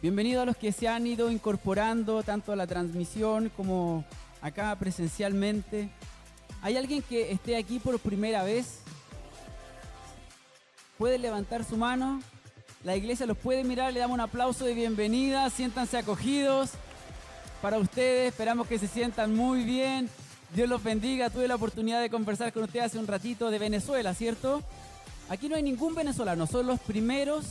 Bienvenido a los que se han ido incorporando tanto a la transmisión como acá presencialmente. ¿Hay alguien que esté aquí por primera vez? ¿Puede levantar su mano? La iglesia los puede mirar, le damos un aplauso de bienvenida, siéntanse acogidos. Para ustedes, esperamos que se sientan muy bien. Dios los bendiga. Tuve la oportunidad de conversar con ustedes hace un ratito de Venezuela, ¿cierto? Aquí no hay ningún venezolano, son los primeros.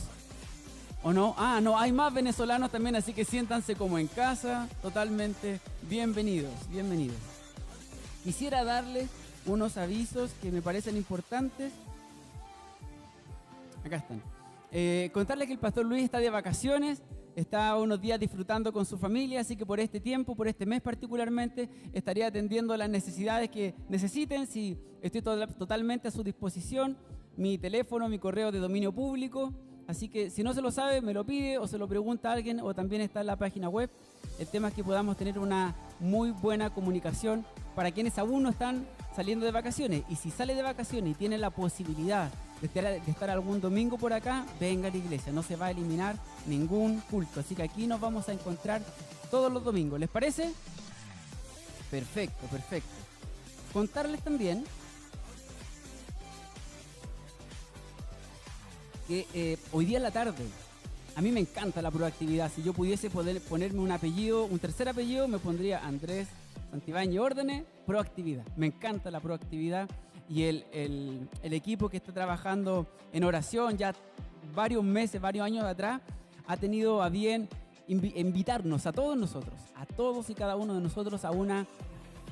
¿O no? Ah, no, hay más venezolanos también, así que siéntanse como en casa, totalmente bienvenidos, bienvenidos. Quisiera darles unos avisos que me parecen importantes. Acá están. Contarles que el pastor Luis está de vacaciones, está unos días disfrutando con su familia, así que por este tiempo, por este mes particularmente, estaré atendiendo las necesidades que necesiten. Si estoy totalmente a su disposición, mi teléfono, mi correo de dominio público. Así que si no se lo sabe, me lo pide o se lo pregunta a alguien, o también está en la página web. El tema es que podamos tener una muy buena comunicación para quienes aún no están saliendo de vacaciones. Y si sale de vacaciones y tiene la posibilidad de estar algún domingo por acá, venga a la iglesia. No se va a eliminar ningún culto. Así que aquí nos vamos a encontrar todos los domingos. ¿Les parece? Perfecto, perfecto. Contarles también que hoy día en la tarde, a mí me encanta la proactividad. Si yo pudiese poder ponerme un apellido, un tercer apellido, me pondría Andrés Santibáñez Órdenes, proactividad. Me encanta la proactividad y el equipo que está trabajando en oración ya varios meses, varios años atrás, ha tenido a bien invitarnos a todos nosotros, a todos y cada uno de nosotros a una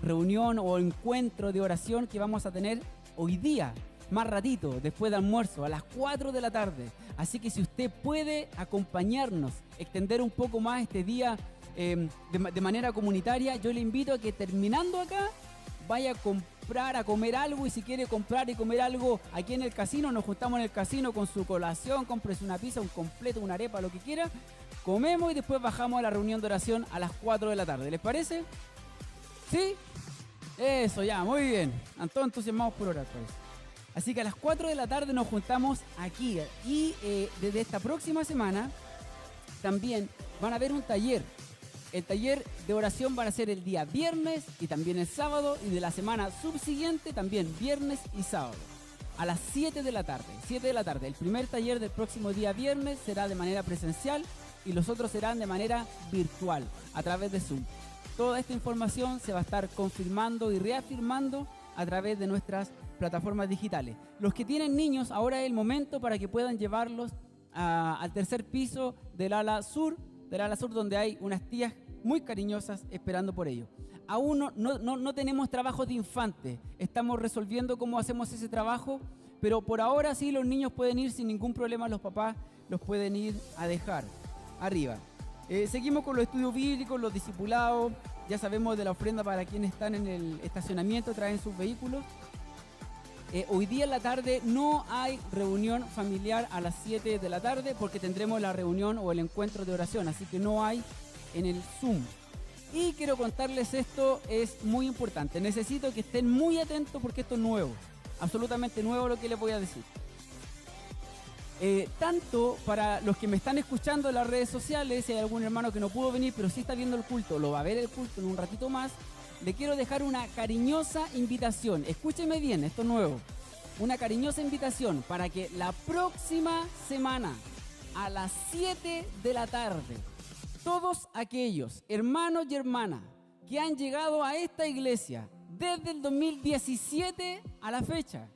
reunión o encuentro de oración que vamos a tener hoy día, más ratito, después de almuerzo, a las 4 de la tarde. Así que si usted puede acompañarnos, extender un poco más este día de manera comunitaria, yo le invito a que terminando acá, vaya a comprar, a comer algo, y si quiere comprar y comer algo aquí en el casino, nos juntamos en el casino con su colación, cómprese una pizza, un completo, una arepa, lo que quiera, comemos y después bajamos a la reunión de oración a las 4 de la tarde. ¿Les parece? ¿Sí? Eso, ya, muy bien. Todos entusiasmados por orar, pues. Así que a las 4 de la tarde nos juntamos aquí y desde esta próxima semana también van a haber un taller. El taller de oración va a ser el día viernes y también el sábado, y de la semana subsiguiente también viernes y sábado a las 7 de la tarde. 7 de la tarde. El primer taller del próximo día viernes será de manera presencial y los otros serán de manera virtual a través de Zoom. Toda esta información se va a estar confirmando y reafirmando a través de nuestras plataformas digitales. Los que tienen niños, ahora es el momento para que puedan llevarlos al tercer piso del ala sur, donde hay unas tías muy cariñosas esperando por ellos. Aún no tenemos trabajos de infantes, estamos resolviendo cómo hacemos ese trabajo, pero por ahora sí los niños pueden ir sin ningún problema, los papás los pueden ir a dejar arriba. Seguimos con los estudios bíblicos, los discipulados, ya sabemos de la ofrenda para quienes están en el estacionamiento, traen sus vehículos. Hoy día en la tarde no hay reunión familiar a las 7 de la tarde porque tendremos la reunión o el encuentro de oración, así que no hay en el Zoom. Y quiero contarles esto, es muy importante. Necesito que estén muy atentos porque esto es nuevo, absolutamente nuevo lo que les voy a decir. Tanto para los que me están escuchando en las redes sociales, si hay algún hermano que no pudo venir pero sí está viendo el culto, lo va a ver el culto en un ratito más, le quiero dejar una cariñosa invitación. Escúcheme bien, esto es nuevo. Una cariñosa invitación para que la próxima semana a las 7 de la tarde, todos aquellos hermanos y hermanas que han llegado a esta iglesia desde el 2017 a la fecha,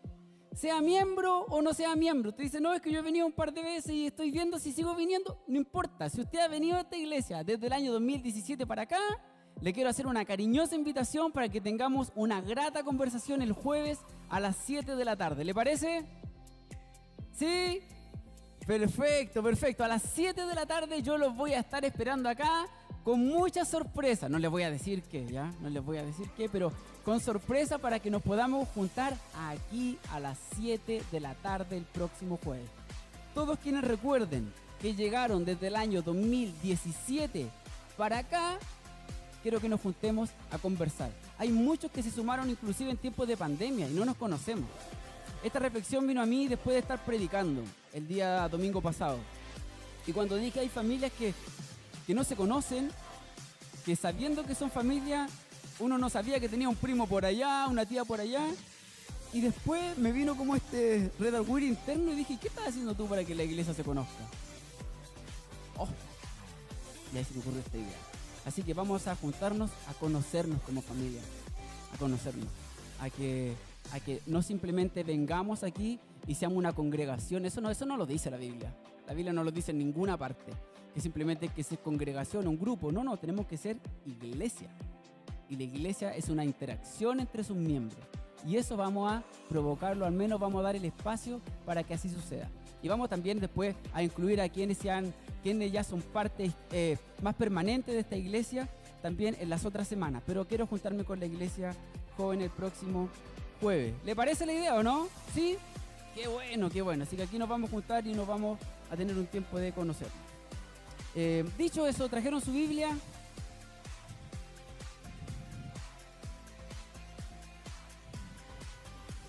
sea miembro o no sea miembro, usted dice, no, es que yo he venido un par de veces y estoy viendo si sigo viniendo, no importa. Si usted ha venido a esta iglesia desde el año 2017 para acá, le quiero hacer una cariñosa invitación para que tengamos una grata conversación el jueves a las 7 de la tarde. ¿Le parece? ¿Sí? Perfecto, perfecto. A las 7 de la tarde yo los voy a estar esperando acá con muchas sorpresas. No les voy a decir qué, ¿ya? No les voy a decir qué, pero con sorpresa para que nos podamos juntar aquí a las 7 de la tarde el próximo jueves. Todos quienes recuerden que llegaron desde el año 2017 para acá, quiero que nos juntemos a conversar. Hay muchos que se sumaron inclusive en tiempos de pandemia y no nos conocemos. Esta reflexión vino a mí después de estar predicando el día domingo pasado. Y cuando dije hay familias que que no se conocen, que sabiendo que son familia, uno no sabía que tenía un primo por allá, una tía por allá, y después me vino como este redarguir interno y dije, ¿qué estás haciendo tú para que la iglesia se conozca? Oh, y ahí se me ocurrió esta idea. Así que vamos a juntarnos a conocernos como familia, a conocernos, a que no simplemente vengamos aquí y seamos una congregación. Eso no lo dice la Biblia. La Biblia no lo dice en ninguna parte, que simplemente que sea congregación, un grupo. No, tenemos que ser iglesia. Y la iglesia es una interacción entre sus miembros. Y eso vamos a provocarlo, al menos vamos a dar el espacio para que así suceda. Y vamos también después a incluir a quienes ya son parte más permanente de esta iglesia, también en las otras semanas. Pero quiero juntarme con la iglesia joven el próximo jueves. ¿Le parece la idea o no? ¿Sí? Qué bueno, qué bueno. Así que aquí nos vamos a juntar y nos vamos a tener un tiempo de conocer. Dicho eso, ¿trajeron su Biblia?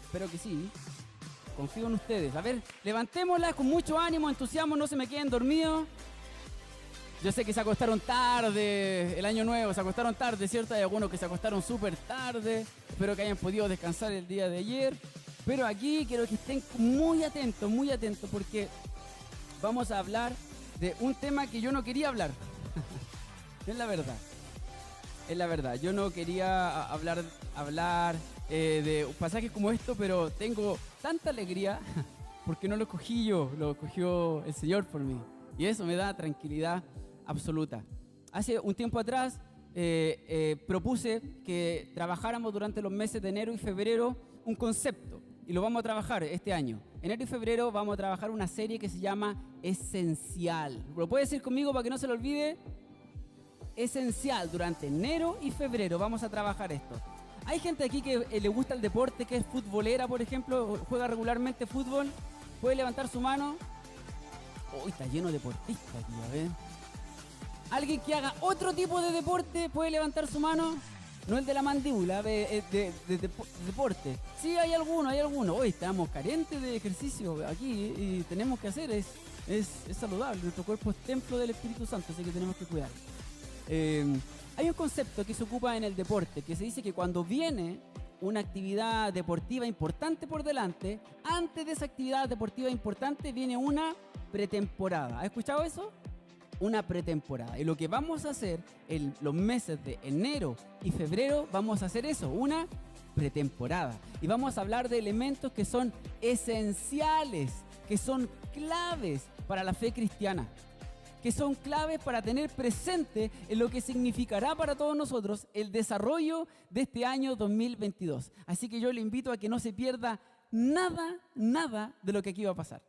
Espero que sí. Confío en ustedes. A ver, levantémosla con mucho ánimo, entusiasmo, no se me queden dormidos. Yo sé que se acostaron tarde, el año nuevo, se acostaron tarde, ¿cierto? Hay algunos que se acostaron súper tarde. Espero que hayan podido descansar el día de ayer. Pero aquí quiero que estén muy atentos, porque vamos a hablar de un tema que yo no quería hablar. Es la verdad. Es la verdad. Yo no quería hablar de pasajes como esto, pero tengo tanta alegría porque no lo escogí yo, lo escogió el Señor por mí. Y eso me da tranquilidad absoluta. Hace un tiempo atrás propuse que trabajáramos durante los meses de enero y febrero un concepto, y lo vamos a trabajar este año. Enero y febrero vamos a trabajar una serie que se llama Esencial. ¿Lo puede decir conmigo para que no se lo olvide? Esencial. Durante enero y febrero vamos a trabajar esto. Hay gente aquí que le gusta el deporte, que es futbolera, por ejemplo, juega regularmente fútbol. ¿Puede levantar su mano? Uy, está lleno de deportistas aquí, a ver. ¿Alguien que haga otro tipo de deporte puede levantar su mano? No el de la mandíbula, de deporte. Sí, hay alguno. Hoy estamos carentes de ejercicio aquí y tenemos que hacer, es saludable. Nuestro cuerpo es templo del Espíritu Santo, así que tenemos que cuidar. Hay un concepto que se ocupa en el deporte, que se dice que cuando viene una actividad deportiva importante por delante, antes de esa actividad deportiva importante viene una pretemporada. ¿Has escuchado eso? Una pretemporada. Y lo que vamos a hacer en los meses de enero y febrero, vamos a hacer eso, una pretemporada. Y vamos a hablar de elementos que son esenciales, que son claves para la fe cristiana, que son claves para tener presente en lo que significará para todos nosotros el desarrollo de este año 2022. Así que yo le invito a que no se pierda nada de lo que aquí va a pasar.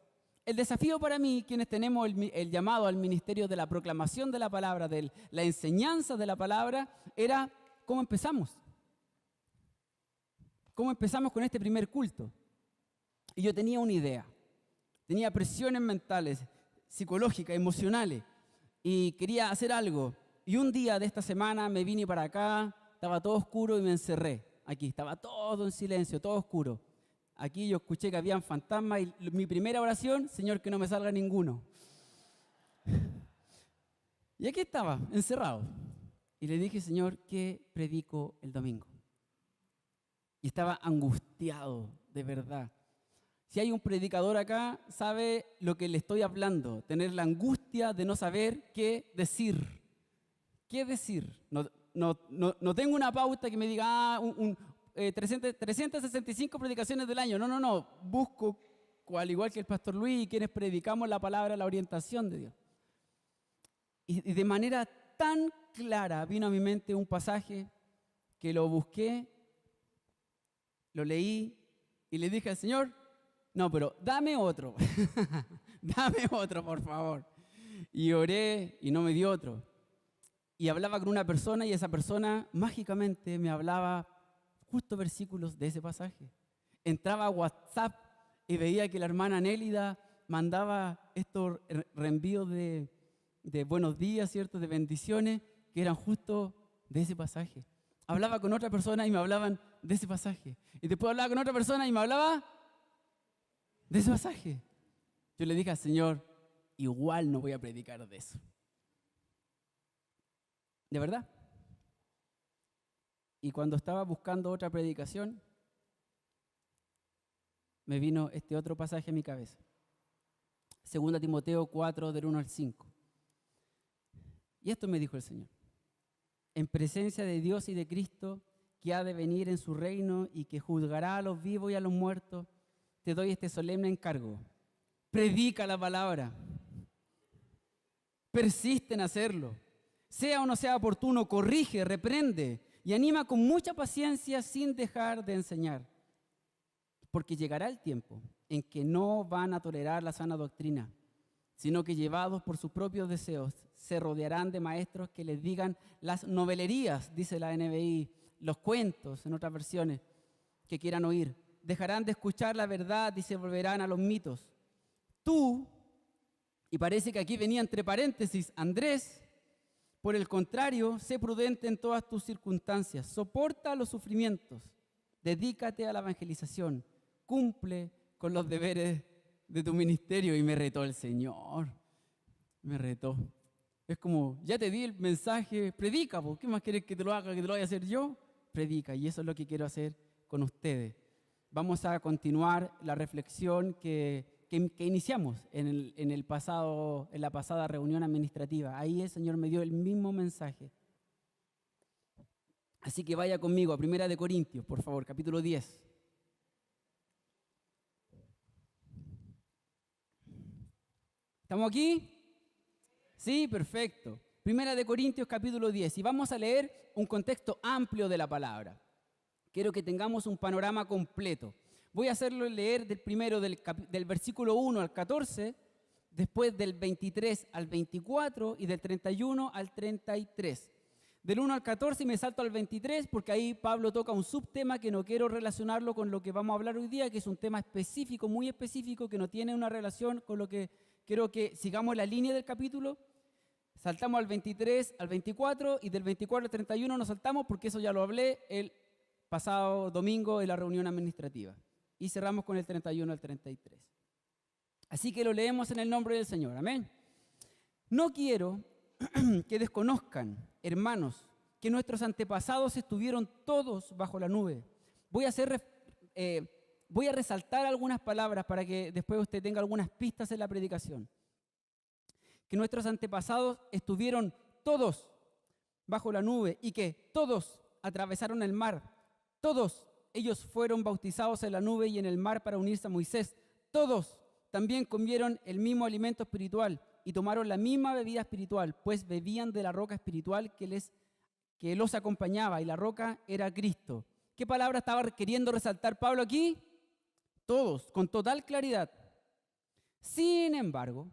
El desafío para mí, quienes tenemos el llamado al ministerio de la proclamación de la palabra, de la enseñanza de la palabra, era cómo empezamos. ¿Cómo empezamos con este primer culto? Y yo tenía una idea, tenía presiones mentales, psicológicas, emocionales, y quería hacer algo. Y un día de esta semana me vine para acá, estaba todo oscuro y me encerré. Aquí estaba todo en silencio, todo oscuro. Aquí yo escuché que habían fantasmas y mi primera oración, Señor, que no me salga ninguno. Y aquí estaba, encerrado. Y le dije, Señor, ¿qué predico el domingo? Y estaba angustiado, de verdad. Si hay un predicador acá, sabe lo que le estoy hablando. Tener la angustia de no saber qué decir. ¿Qué decir? No tengo una pauta que me diga 365 predicaciones del año. No. Busco, al igual que el pastor Luis, quienes predicamos la palabra, la orientación de Dios. Y de manera tan clara vino a mi mente un pasaje que lo busqué, lo leí y le dije al Señor, no, pero dame otro. Dame otro, por favor. Y oré y no me dio otro. Y hablaba con una persona y esa persona mágicamente me hablaba justo versículos de ese pasaje. Entraba a WhatsApp y veía que la hermana Nélida mandaba estos reenvíos de buenos días, ¿cierto? De bendiciones, que eran justo de ese pasaje. Hablaba con otra persona y me hablaban de ese pasaje. Y después hablaba con otra persona y me hablaba de ese pasaje. Yo le dije al Señor, igual no voy a predicar de eso. De verdad. Y cuando estaba buscando otra predicación, me vino este otro pasaje a mi cabeza. 2 Timoteo 4, del 1 al 5. Y esto me dijo el Señor. En presencia de Dios y de Cristo, que ha de venir en su reino y que juzgará a los vivos y a los muertos, te doy este solemne encargo. Predica la palabra. Persiste en hacerlo. Sea o no sea oportuno, corrige, reprende y anima con mucha paciencia sin dejar de enseñar. Porque llegará el tiempo en que no van a tolerar la sana doctrina, sino que llevados por sus propios deseos se rodearán de maestros que les digan las novelerías, dice la NBI, los cuentos en otras versiones que quieran oír. Dejarán de escuchar la verdad y se volverán a los mitos. Tú, y parece que aquí venía entre paréntesis, Andrés, por el contrario, sé prudente en todas tus circunstancias, soporta los sufrimientos, dedícate a la evangelización, cumple con los deberes de tu ministerio. Y me retó el Señor, me retó. Es como, ya te di el mensaje, predica, ¿qué más quieres que te lo haga, que te lo vaya a hacer yo? Predica, y eso es lo que quiero hacer con ustedes. Vamos a continuar la reflexión que iniciamos en la pasada reunión administrativa. Ahí el Señor me dio el mismo mensaje. Así que vaya conmigo a 1 Corintios, por favor, capítulo 10. ¿Estamos aquí? Sí, perfecto. 1 Corintios, capítulo 10. Y vamos a leer un contexto amplio de la palabra. Quiero que tengamos un panorama completo. Voy a hacerlo leer primero del versículo 1 al 14, después del 23 al 24 y del 31 al 33. Del 1 al 14 y me salto al 23 porque ahí Pablo toca un subtema que no quiero relacionarlo con lo que vamos a hablar hoy día, que es un tema específico, muy específico, que no tiene una relación con lo que quiero que sigamos la línea del capítulo. Saltamos al 23 al 24 y del 24 al 31 nos saltamos porque eso ya lo hablé el pasado domingo en la reunión administrativa. Y cerramos con el 31 al 33. Así que lo leemos en el nombre del Señor. Amén. No quiero que desconozcan, hermanos, que nuestros antepasados estuvieron todos bajo la nube. Voy a resaltar algunas palabras para que después usted tenga algunas pistas en la predicación. Que nuestros antepasados estuvieron todos bajo la nube y que todos atravesaron el mar. Todos ellos fueron bautizados en la nube y en el mar para unirse a Moisés. Todos también comieron el mismo alimento espiritual y tomaron la misma bebida espiritual, pues bebían de la roca espiritual que los acompañaba, y la roca era Cristo. ¿Qué palabra estaba queriendo resaltar Pablo aquí? Todos, con total claridad. Sin embargo,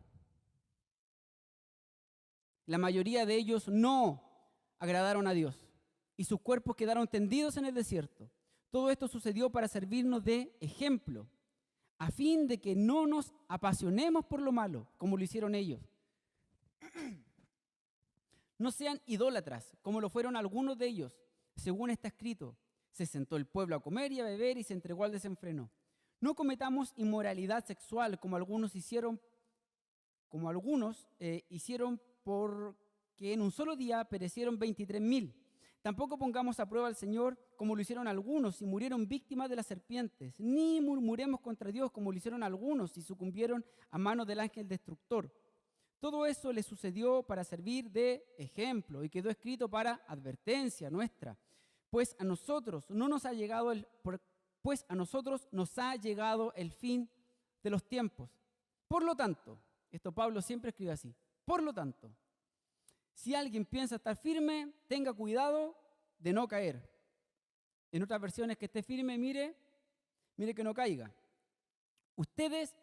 la mayoría de ellos no agradaron a Dios y sus cuerpos quedaron tendidos en el desierto. Todo esto sucedió para servirnos de ejemplo, a fin de que no nos apasionemos por lo malo, como lo hicieron ellos. No sean idólatras, como lo fueron algunos de ellos. Según está escrito, se sentó el pueblo a comer y a beber y se entregó al desenfreno. No cometamos inmoralidad sexual, como algunos hicieron porque en un solo día perecieron 23,000. Tampoco pongamos a prueba al Señor como lo hicieron algunos y murieron víctimas de las serpientes. Ni murmuremos contra Dios como lo hicieron algunos y sucumbieron a manos del ángel destructor. Todo eso les sucedió para servir de ejemplo y quedó escrito para advertencia nuestra. Pues a nosotros nos ha llegado el fin de los tiempos. Por lo tanto, esto Pablo siempre escribe así, por lo tanto, si alguien piensa estar firme, tenga cuidado de no caer. En otras versiones, que esté firme, mire que no caiga. Ustedes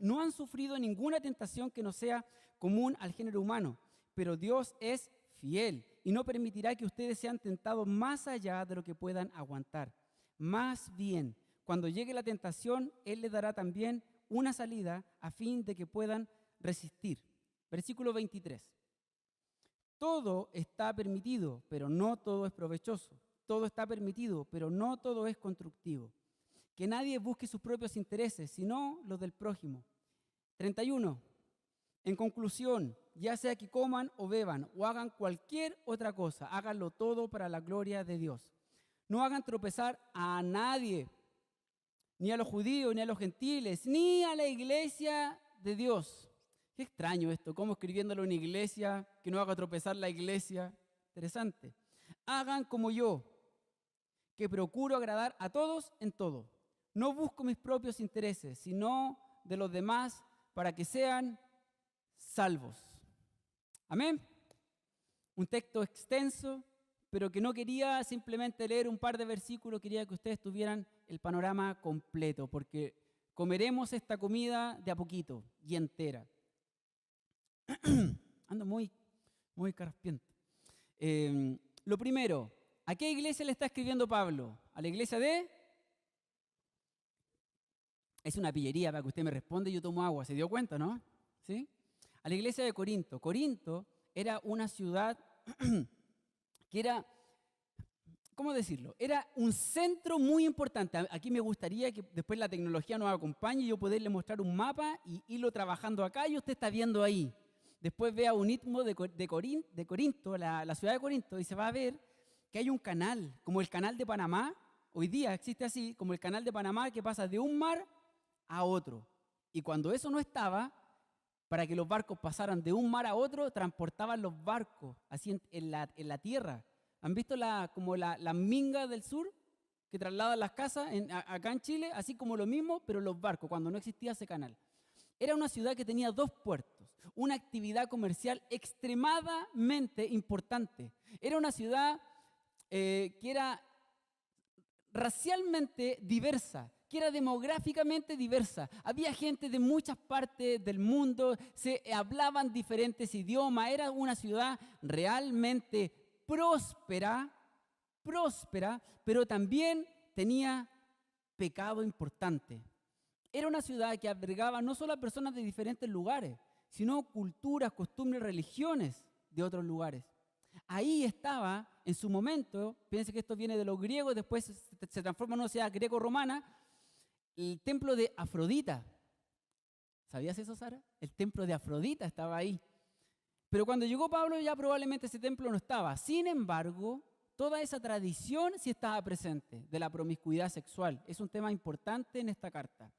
no han sufrido ninguna tentación que no sea común al género humano, pero Dios es fiel y no permitirá que ustedes sean tentados más allá de lo que puedan aguantar. Más bien, cuando llegue la tentación, Él les dará también una salida a fin de que puedan resistir. Versículo 23. Todo está permitido, pero no todo es provechoso. Todo está permitido, pero no todo es constructivo. Que nadie busque sus propios intereses, sino los del prójimo. 31. En conclusión, ya sea que coman o beban o hagan cualquier otra cosa, háganlo todo para la gloria de Dios. No hagan tropezar a nadie, ni a los judíos, ni a los gentiles, ni a la iglesia de Dios. Qué extraño esto, cómo escribiéndolo en iglesia, que no haga tropezar la iglesia. Interesante. Hagan como yo, que procuro agradar a todos en todo. No busco mis propios intereses, sino de los demás para que sean salvos. Amén. Un texto extenso, pero que no quería simplemente leer un par de versículos, quería que ustedes tuvieran el panorama completo, porque comeremos esta comida de a poquito y entera. Ando muy carraspiento. Lo primero, ¿a qué iglesia le está escribiendo Pablo? ¿A la iglesia de? Es una pillería para que usted me responda y yo tomo agua, ¿se dio cuenta, no? ¿Sí? A la iglesia de Corinto. Corinto era una ciudad que era, ¿cómo decirlo? Era un centro muy importante. Aquí me gustaría que después la tecnología nos acompañe y yo poderle mostrar un mapa y irlo trabajando acá y usted está viendo ahí. Después vea un istmo de Corinto, la ciudad de Corinto, y se va a ver que hay un canal, como el canal de Panamá. Hoy día existe así, como el canal de Panamá, que pasa de un mar a otro. Y cuando eso no estaba, para que los barcos pasaran de un mar a otro, transportaban los barcos así en la tierra. ¿Han visto como la minga del sur que trasladan las casas acá en Chile? Así como lo mismo, pero los barcos, cuando no existía ese canal. Era una ciudad que tenía 2 puertos, una actividad comercial extremadamente importante. Era una ciudad que era racialmente diversa, que era demográficamente diversa. Había gente de muchas partes del mundo, se hablaban diferentes idiomas. Era una ciudad realmente próspera, pero también tenía pecado importante. Era una ciudad que albergaba no solo a personas de diferentes lugares, sino culturas, costumbres, religiones de otros lugares. Ahí estaba, en su momento, piensen que esto viene de los griegos, después se transforma en una ciudad greco-romana, el templo de Afrodita. ¿Sabías eso, Sara? El templo de Afrodita estaba ahí. Pero cuando llegó Pablo ya probablemente ese templo no estaba. Sin embargo, toda esa tradición sí estaba presente de la promiscuidad sexual. Es un tema importante en esta carta.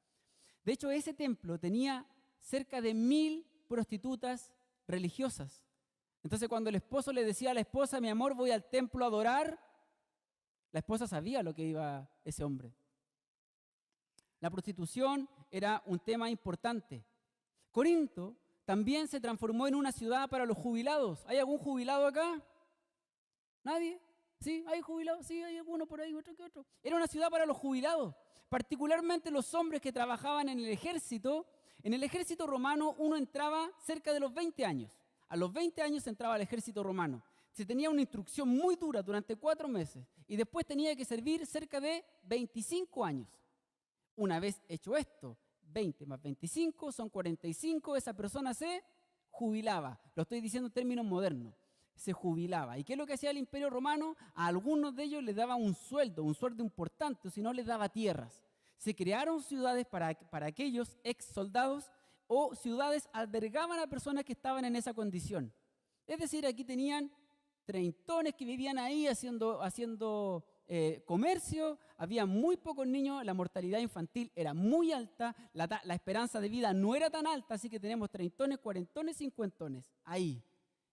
De hecho, ese templo tenía cerca de 1000 prostitutas religiosas. Entonces, cuando el esposo le decía a la esposa, mi amor, voy al templo a adorar, la esposa sabía lo que iba ese hombre. La prostitución era un tema importante. Corinto también se transformó en una ciudad para los jubilados. ¿Hay algún jubilado acá? ¿Nadie? ¿Sí? ¿Hay jubilados? Sí, hay alguno por ahí, otro que otro. Era una ciudad para los jubilados, particularmente los hombres que trabajaban en el ejército. En el ejército romano uno entraba cerca de los 20 años. A los 20 años entraba al ejército romano. Se tenía una instrucción muy dura durante 4 meses y después tenía que servir cerca de 25 años. Una vez hecho esto, 20 más 25 son 45, esa persona se jubilaba. Lo estoy diciendo en términos modernos. Se jubilaba. ¿Y qué es lo que hacía el Imperio Romano? A algunos de ellos les daba un sueldo importante, o si no les daba tierras. Se crearon ciudades para aquellos ex soldados o ciudades albergaban a personas que estaban en esa condición. Es decir, aquí tenían treintones que vivían ahí haciendo comercio, había muy pocos niños, la mortalidad infantil era muy alta, la esperanza de vida no era tan alta, así que tenemos treintones, cuarentones, cincuentones ahí,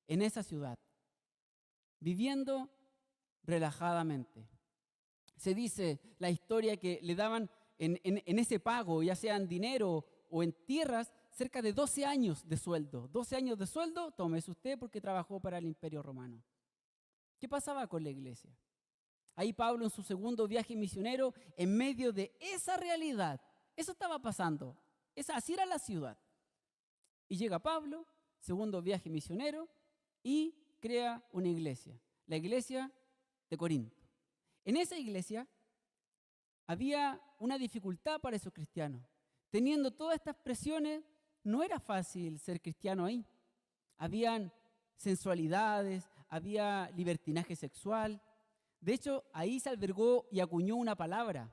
en esa ciudad, viviendo relajadamente. Se dice la historia que le daban en ese pago, ya sea en dinero o en tierras, cerca de 12 años de sueldo. 12 años de sueldo, tómese usted porque trabajó para el Imperio Romano. ¿Qué pasaba con la iglesia? Ahí Pablo en su segundo viaje misionero, en medio de esa realidad, eso estaba pasando, así era la ciudad. Y llega Pablo, segundo viaje misionero, y crea una iglesia, la iglesia de Corinto. En esa iglesia había una dificultad para esos cristianos. Teniendo todas estas presiones, no era fácil ser cristiano ahí. Habían sensualidades, había libertinaje sexual. De hecho, ahí se albergó y acuñó una palabra.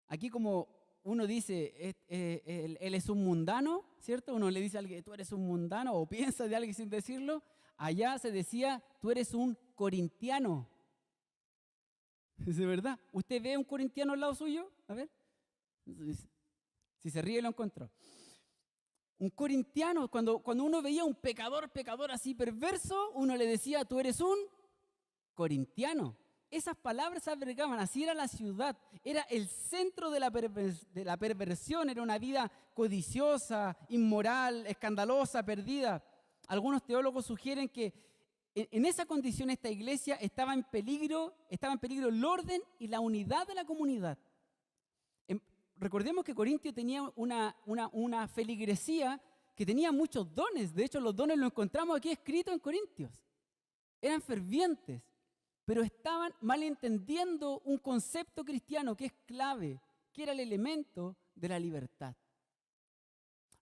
Aquí como uno dice, él es un mundano, ¿cierto? Uno le dice a alguien, tú eres un mundano, o piensa de alguien sin decirlo. Allá se decía, tú eres un corintiano. ¿Es de verdad? ¿Usted ve un corintiano al lado suyo? A ver. Si se ríe, lo encontró. Un corintiano, cuando uno veía un pecador así perverso, uno le decía, tú eres un corintiano. Esas palabras se albergaban, así era la ciudad, era el centro de la perversión, era una vida codiciosa, inmoral, escandalosa, perdida. Algunos teólogos sugieren que en esa condición esta iglesia estaba en peligro el orden y la unidad de la comunidad. Recordemos que Corintio tenía una feligresía que tenía muchos dones. De hecho, los dones los encontramos aquí escritos en Corintios. Eran fervientes, pero estaban malentendiendo un concepto cristiano que es clave, que era el elemento de la libertad.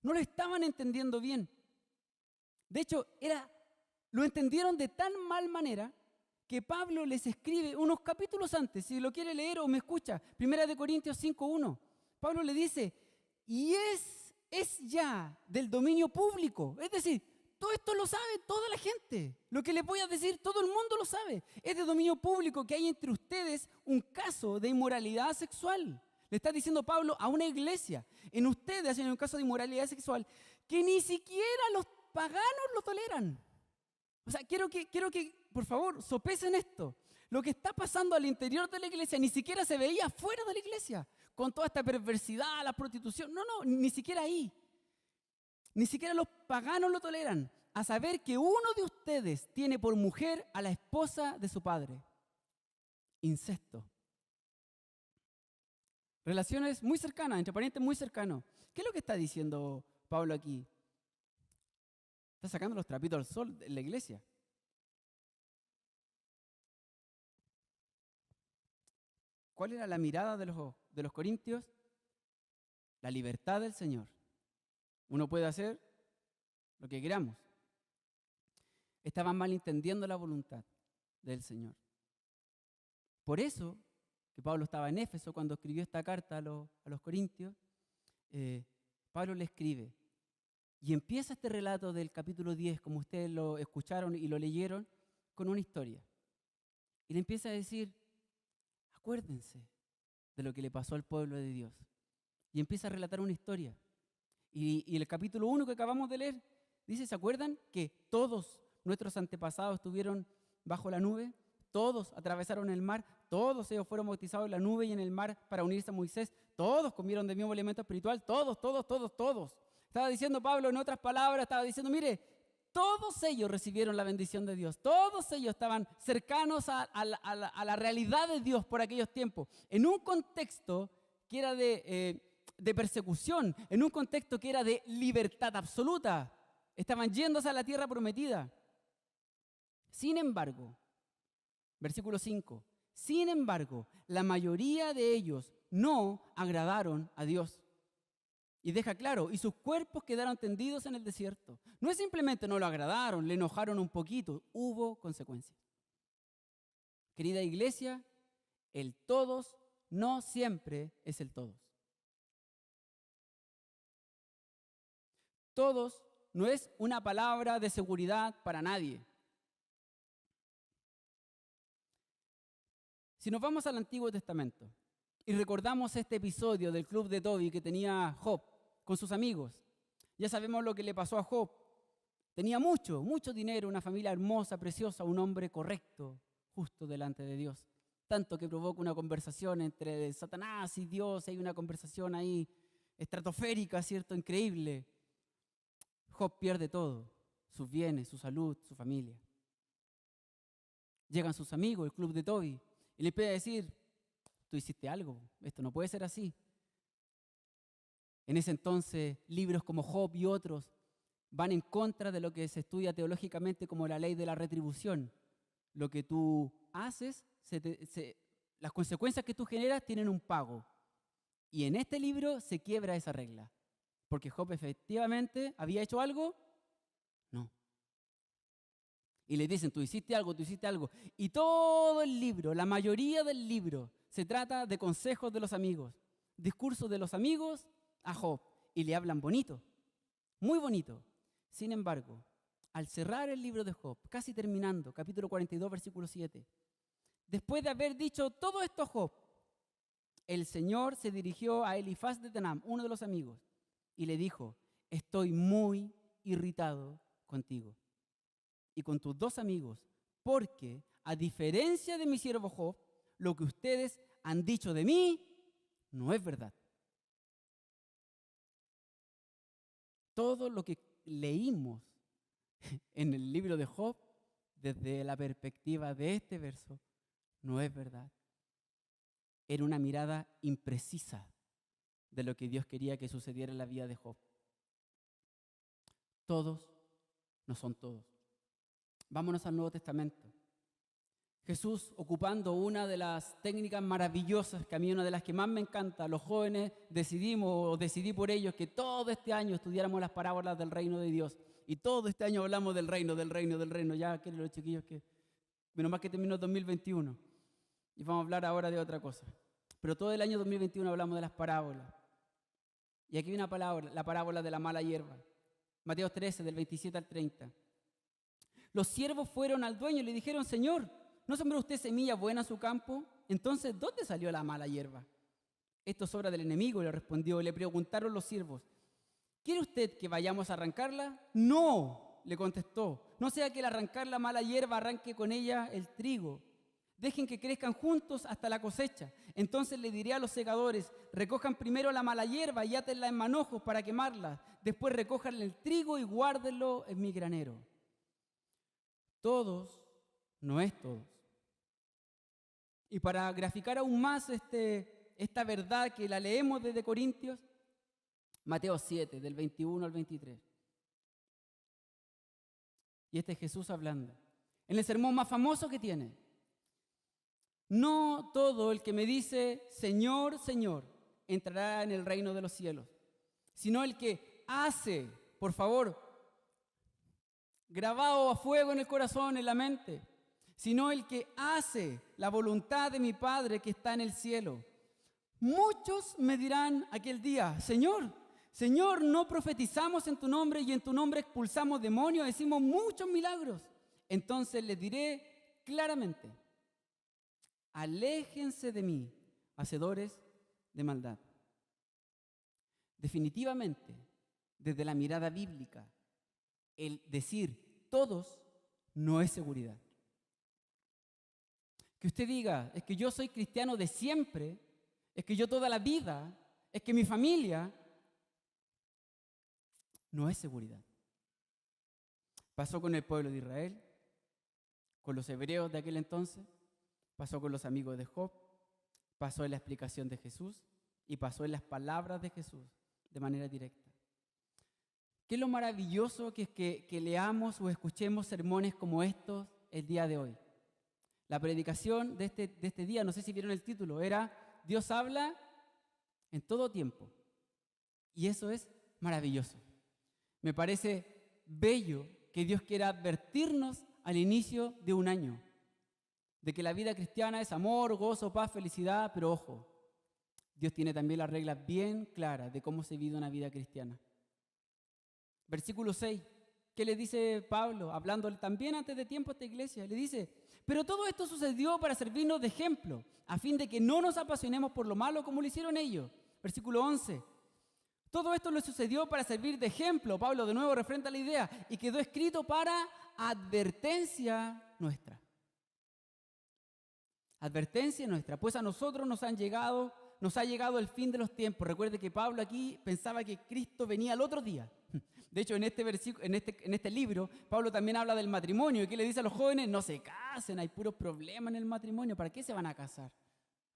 No lo estaban entendiendo bien. De hecho, lo entendieron de tan mal manera que Pablo les escribe unos capítulos antes, si lo quiere leer o me escucha, 1 Corintios 5:1. Pablo le dice, y es ya del dominio público. Es decir, todo esto lo sabe toda la gente. Lo que les voy a decir, todo el mundo lo sabe. Es de dominio público que hay entre ustedes un caso de inmoralidad sexual. Le está diciendo Pablo a una iglesia. En ustedes hay un caso de inmoralidad sexual que ni siquiera los paganos lo toleran. O sea, quiero que, por favor, sopesen esto. Lo que está pasando al interior de la iglesia ni siquiera se veía fuera de la iglesia. Con toda esta perversidad, la prostitución. No, ni siquiera ahí. Ni siquiera los paganos lo toleran. A saber que uno de ustedes tiene por mujer a la esposa de su padre. Incesto. Relaciones muy cercanas, entre parientes muy cercanos. ¿Qué es lo que está diciendo Pablo aquí? Está sacando los trapitos al sol en la iglesia. ¿Cuál era la mirada de los corintios? La libertad del Señor. Uno puede hacer lo que queramos. Estaban malentendiendo la voluntad del Señor. Por eso, que Pablo estaba en Éfeso cuando escribió esta carta a los corintios, Pablo le escribe. Y empieza este relato del capítulo 10, como ustedes lo escucharon y lo leyeron, con una historia. Y le empieza a decir, acuérdense de lo que le pasó al pueblo de Dios. Y empieza a relatar una historia. Y el capítulo 1 que acabamos de leer, dice, ¿se acuerdan que todos nuestros antepasados estuvieron bajo la nube? Todos atravesaron el mar, todos ellos fueron bautizados en la nube y en el mar para unirse a Moisés, todos comieron del mismo alimento espiritual, todos. Estaba diciendo Pablo en otras palabras, estaba diciendo, mire, todos ellos recibieron la bendición de Dios, todos ellos estaban cercanos a la realidad de Dios por aquellos tiempos, en un contexto que era de persecución, en un contexto que era de libertad absoluta. Estaban yéndose a la tierra prometida. Sin embargo, versículo 5, sin embargo, la mayoría de ellos no agradaron a Dios. Y deja claro, y sus cuerpos quedaron tendidos en el desierto. No es simplemente no lo agradaron, le enojaron un poquito, hubo consecuencias. Querida iglesia, el todos no siempre es el todos. Todos no es una palabra de seguridad para nadie. Si nos vamos al Antiguo Testamento y recordamos este episodio del club de Toby que tenía Job con sus amigos, ya sabemos lo que le pasó a Job. Tenía mucho dinero, una familia hermosa, preciosa, un hombre correcto, justo delante de Dios. Tanto que provoca una conversación entre Satanás y Dios, hay una conversación ahí estratosférica, ¿cierto? Increíble. Job pierde todo, sus bienes, su salud, su familia. Llegan sus amigos, el club de Toby, y le empieza a decir, tú hiciste algo, esto no puede ser así. En ese entonces, libros como Job y otros van en contra de lo que se estudia teológicamente como la ley de la retribución. Lo que tú haces, las consecuencias que tú generas tienen un pago. Y en este libro se quiebra esa regla. Porque Job efectivamente había hecho algo, no. Y le dicen, tú hiciste algo. Y todo el libro, la mayoría del libro, se trata de consejos de los amigos, discurso de los amigos a Job y le hablan bonito, muy bonito. Sin embargo, al cerrar el libro de Job, casi terminando, capítulo 42, versículo 7, después de haber dicho todo esto a Job, el Señor se dirigió a Elifaz de Teman, uno de los amigos, y le dijo: estoy muy irritado contigo y con tus dos amigos, porque a diferencia de mi siervo Job, lo que ustedes han dicho de mí no es verdad. Todo lo que leímos en el libro de Job, desde la perspectiva de este verso, no es verdad. Era una mirada imprecisa de lo que Dios quería que sucediera en la vida de Job. Todos no son todos. Vámonos al Nuevo Testamento. Jesús, ocupando una de las técnicas maravillosas, que a mí una de las que más me encanta, los jóvenes decidí por ellos que todo este año estudiáramos las parábolas del reino de Dios. Y todo este año hablamos del reino. Ya quieren los chiquillos que, menos mal que terminó 2021. Y vamos a hablar ahora de otra cosa. Pero todo el año 2021 hablamos de las parábolas. Y aquí hay una palabra, la parábola de la mala hierba. Mateo 13, del 27 al 30. Los siervos fueron al dueño y le dijeron: Señor, ¿no sembró usted semilla buena en su campo? Entonces, ¿dónde salió la mala hierba? Esto es obra del enemigo, le respondió. Le preguntaron los siervos: ¿quiere usted que vayamos a arrancarla? No, le contestó. No sea que al arrancar la mala hierba arranque con ella el trigo. Dejen que crezcan juntos hasta la cosecha. Entonces le diré a los segadores: recojan primero la mala hierba y átenla en manojos para quemarla. Después recojan el trigo y guárdenlo en mi granero. Todos no es todos. Y para graficar aún más esta verdad que la leemos desde Corintios, Mateo 7, del 21 al 23. Y este es Jesús hablando. En el sermón más famoso que tiene. No todo el que me dice Señor, Señor, entrará en el reino de los cielos, sino el que hace, por favor, grabado a fuego en el corazón, en la mente, sino el que hace la voluntad de mi Padre que está en el cielo. Muchos me dirán aquel día: Señor, Señor, ¿no profetizamos en tu nombre y en tu nombre expulsamos demonios, hicimos muchos milagros? Entonces les diré claramente: aléjense de mí, hacedores de maldad. Definitivamente, desde la mirada bíblica, el decir todos no es seguridad. Que usted diga: es que yo soy cristiano de siempre, es que yo toda la vida, es que mi familia, no es seguridad. Pasó con el pueblo de Israel, con los hebreos de aquel entonces, pasó con los amigos de Job, pasó en la explicación de Jesús y pasó en las palabras de Jesús de manera directa. ¿Qué es lo maravilloso que es que leamos o escuchemos sermones como estos el día de hoy? La predicación de este día, no sé si vieron el título, era Dios habla en todo tiempo. Y eso es maravilloso. Me parece bello que Dios quiera advertirnos al inicio de un año de que la vida cristiana es amor, gozo, paz, felicidad, pero ojo, Dios tiene también las reglas bien claras de cómo se vive una vida cristiana. Versículo 6, ¿qué le dice Pablo? Hablando también antes de tiempo a esta iglesia, le dice: pero todo esto sucedió para servirnos de ejemplo, a fin de que no nos apasionemos por lo malo como lo hicieron ellos. Versículo 11, todo esto le sucedió para servir de ejemplo. Pablo de nuevo refrenda la idea: y quedó escrito para advertencia nuestra. Advertencia nuestra, pues a nosotros nos ha llegado el fin de los tiempos. Recuerde que Pablo aquí pensaba que Cristo venía al otro día. De hecho, en este libro, Pablo también habla del matrimonio. ¿Y qué le dice a los jóvenes? No se casen, hay puros problemas en el matrimonio. ¿Para qué se van a casar?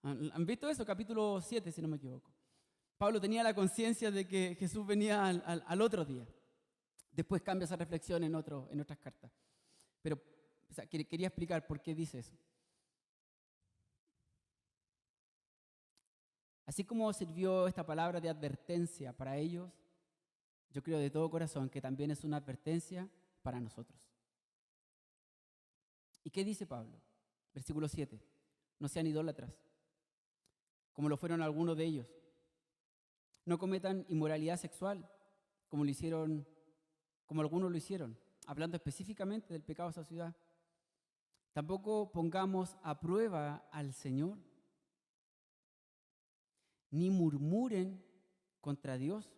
¿Han visto eso? Capítulo 7, si no me equivoco. Pablo tenía la conciencia de que Jesús venía al otro día. Después cambia esa reflexión en otras cartas. Pero quería explicar por qué dice eso. Así como sirvió esta palabra de advertencia para ellos, yo creo de todo corazón que también es una advertencia para nosotros. ¿Y qué dice Pablo? Versículo 7. No sean idólatras, como lo fueron algunos de ellos. No cometan inmoralidad sexual, como algunos lo hicieron, hablando específicamente del pecado de esa ciudad. Tampoco pongamos a prueba al Señor, ni murmuren contra Dios,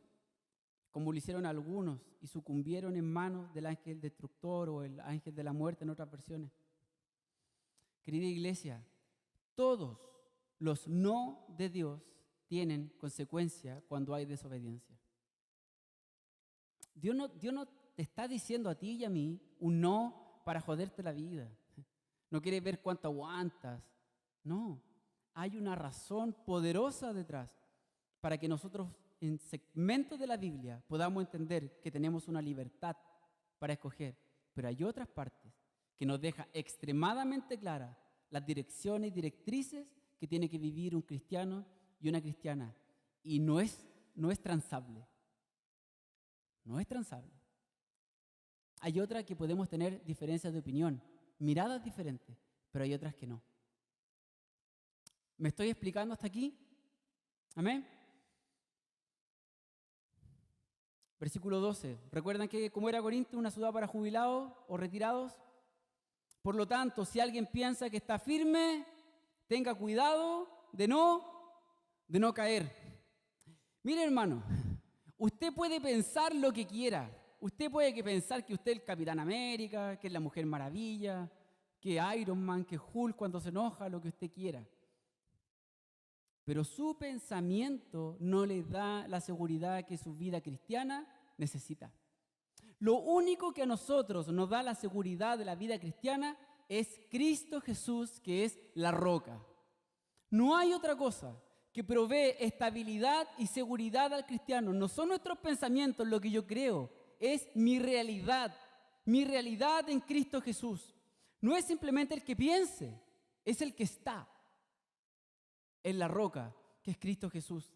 como lo hicieron algunos y sucumbieron en manos del ángel destructor o el ángel de la muerte en otras versiones. Querida iglesia, todos los no de Dios tienen consecuencia cuando hay desobediencia. Dios no te está diciendo a ti y a mí un no para joderte la vida. No quiere ver cuánto aguantas. No, hay una razón poderosa detrás para que nosotros en segmentos de la Biblia podamos entender que tenemos una libertad para escoger. Pero hay otras partes que nos deja extremadamente claras las direcciones y directrices que tiene que vivir un cristiano y una cristiana. Y no es transable. No es transable. Hay otras que podemos tener diferencias de opinión, miradas diferentes, pero hay otras que no. ¿Me estoy explicando hasta aquí? ¿Amén? Versículo 12. ¿Recuerdan que como era Corinto, una ciudad para jubilados o retirados? Por lo tanto, si alguien piensa que está firme, tenga cuidado de no caer. Mire, hermano, usted puede pensar lo que quiera. Usted puede pensar que usted es el Capitán América, que es la Mujer Maravilla, que Iron Man, que Hulk cuando se enoja, lo que usted quiera. Pero su pensamiento no le da la seguridad que su vida cristiana necesita. Lo único que a nosotros nos da la seguridad de la vida cristiana es Cristo Jesús, que es la roca. No hay otra cosa que provee estabilidad y seguridad al cristiano. No son nuestros pensamientos lo que yo creo, es mi realidad en Cristo Jesús. No es simplemente el que piense, es el que está en la roca, que es Cristo Jesús.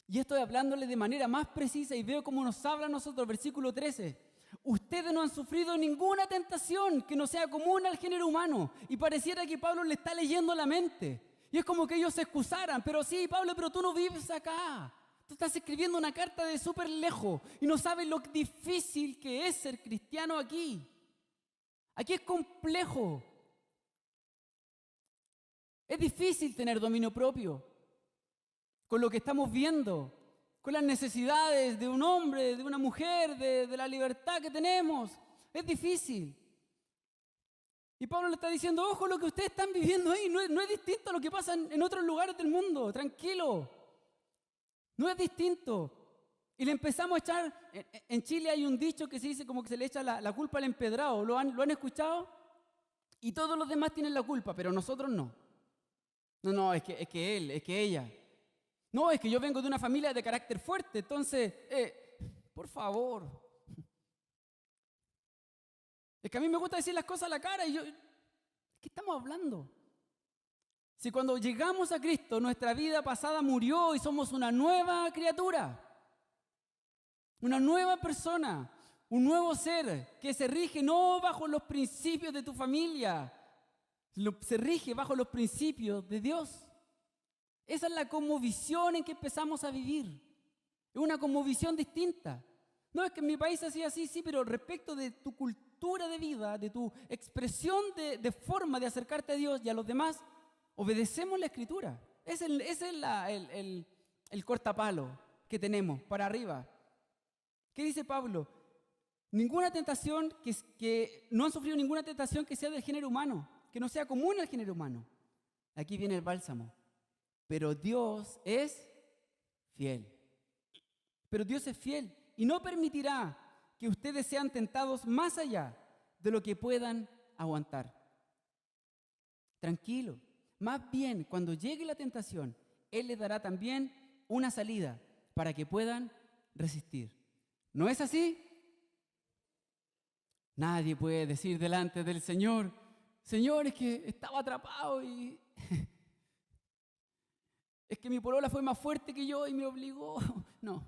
Y estoy hablándole de manera más precisa y veo cómo nos habla a nosotros, versículo 13. Ustedes no han sufrido ninguna tentación que no sea común al género humano. Y pareciera que Pablo le está leyendo la mente. Y es como que ellos se excusaran. Pero sí, Pablo, pero tú no vives acá. Tú estás escribiendo una carta de súper lejos y no sabes lo difícil que es ser cristiano aquí. Aquí es complejo. Es difícil tener dominio propio con lo que estamos viendo, con las necesidades de un hombre, de una mujer, de la libertad que tenemos. Es difícil. Y Pablo le está diciendo, ojo, lo que ustedes están viviendo ahí no es distinto a lo que pasa en otros lugares del mundo. Tranquilo. No es distinto. Y le empezamos a echar, en Chile hay un dicho que se dice como que se le echa la culpa al empedrado. ¿Lo han escuchado? Y todos los demás tienen la culpa, pero nosotros no. No, es que él, es que ella. No, es que yo vengo de una familia de carácter fuerte, entonces, por favor. Es que a mí me gusta decir las cosas a la cara y yo, ¿qué estamos hablando? Si cuando llegamos a Cristo, nuestra vida pasada murió y somos una nueva criatura, una nueva persona, un nuevo ser que se rige no bajo los principios de tu familia, se rige bajo los principios de Dios. Esa es la cosmovisión en que empezamos a vivir. Es una cosmovisión distinta. No es que en mi país así, sí, pero respecto de tu cultura de vida, de tu expresión de forma de acercarte a Dios y a los demás, obedecemos la Escritura. Ese es el cortapalo que tenemos para arriba. ¿Qué dice Pablo? Ninguna tentación que no han sufrido ninguna tentación que sea del género humano, que no sea común al género humano. Aquí viene el bálsamo. Pero Dios es fiel. Pero Dios es fiel y no permitirá que ustedes sean tentados más allá de lo que puedan aguantar. Tranquilo. Más bien, cuando llegue la tentación, Él les dará también una salida para que puedan resistir. ¿No es así? Nadie puede decir delante del Señor, Señor, es que estaba atrapado y es que mi polola fue más fuerte que yo y me obligó. No.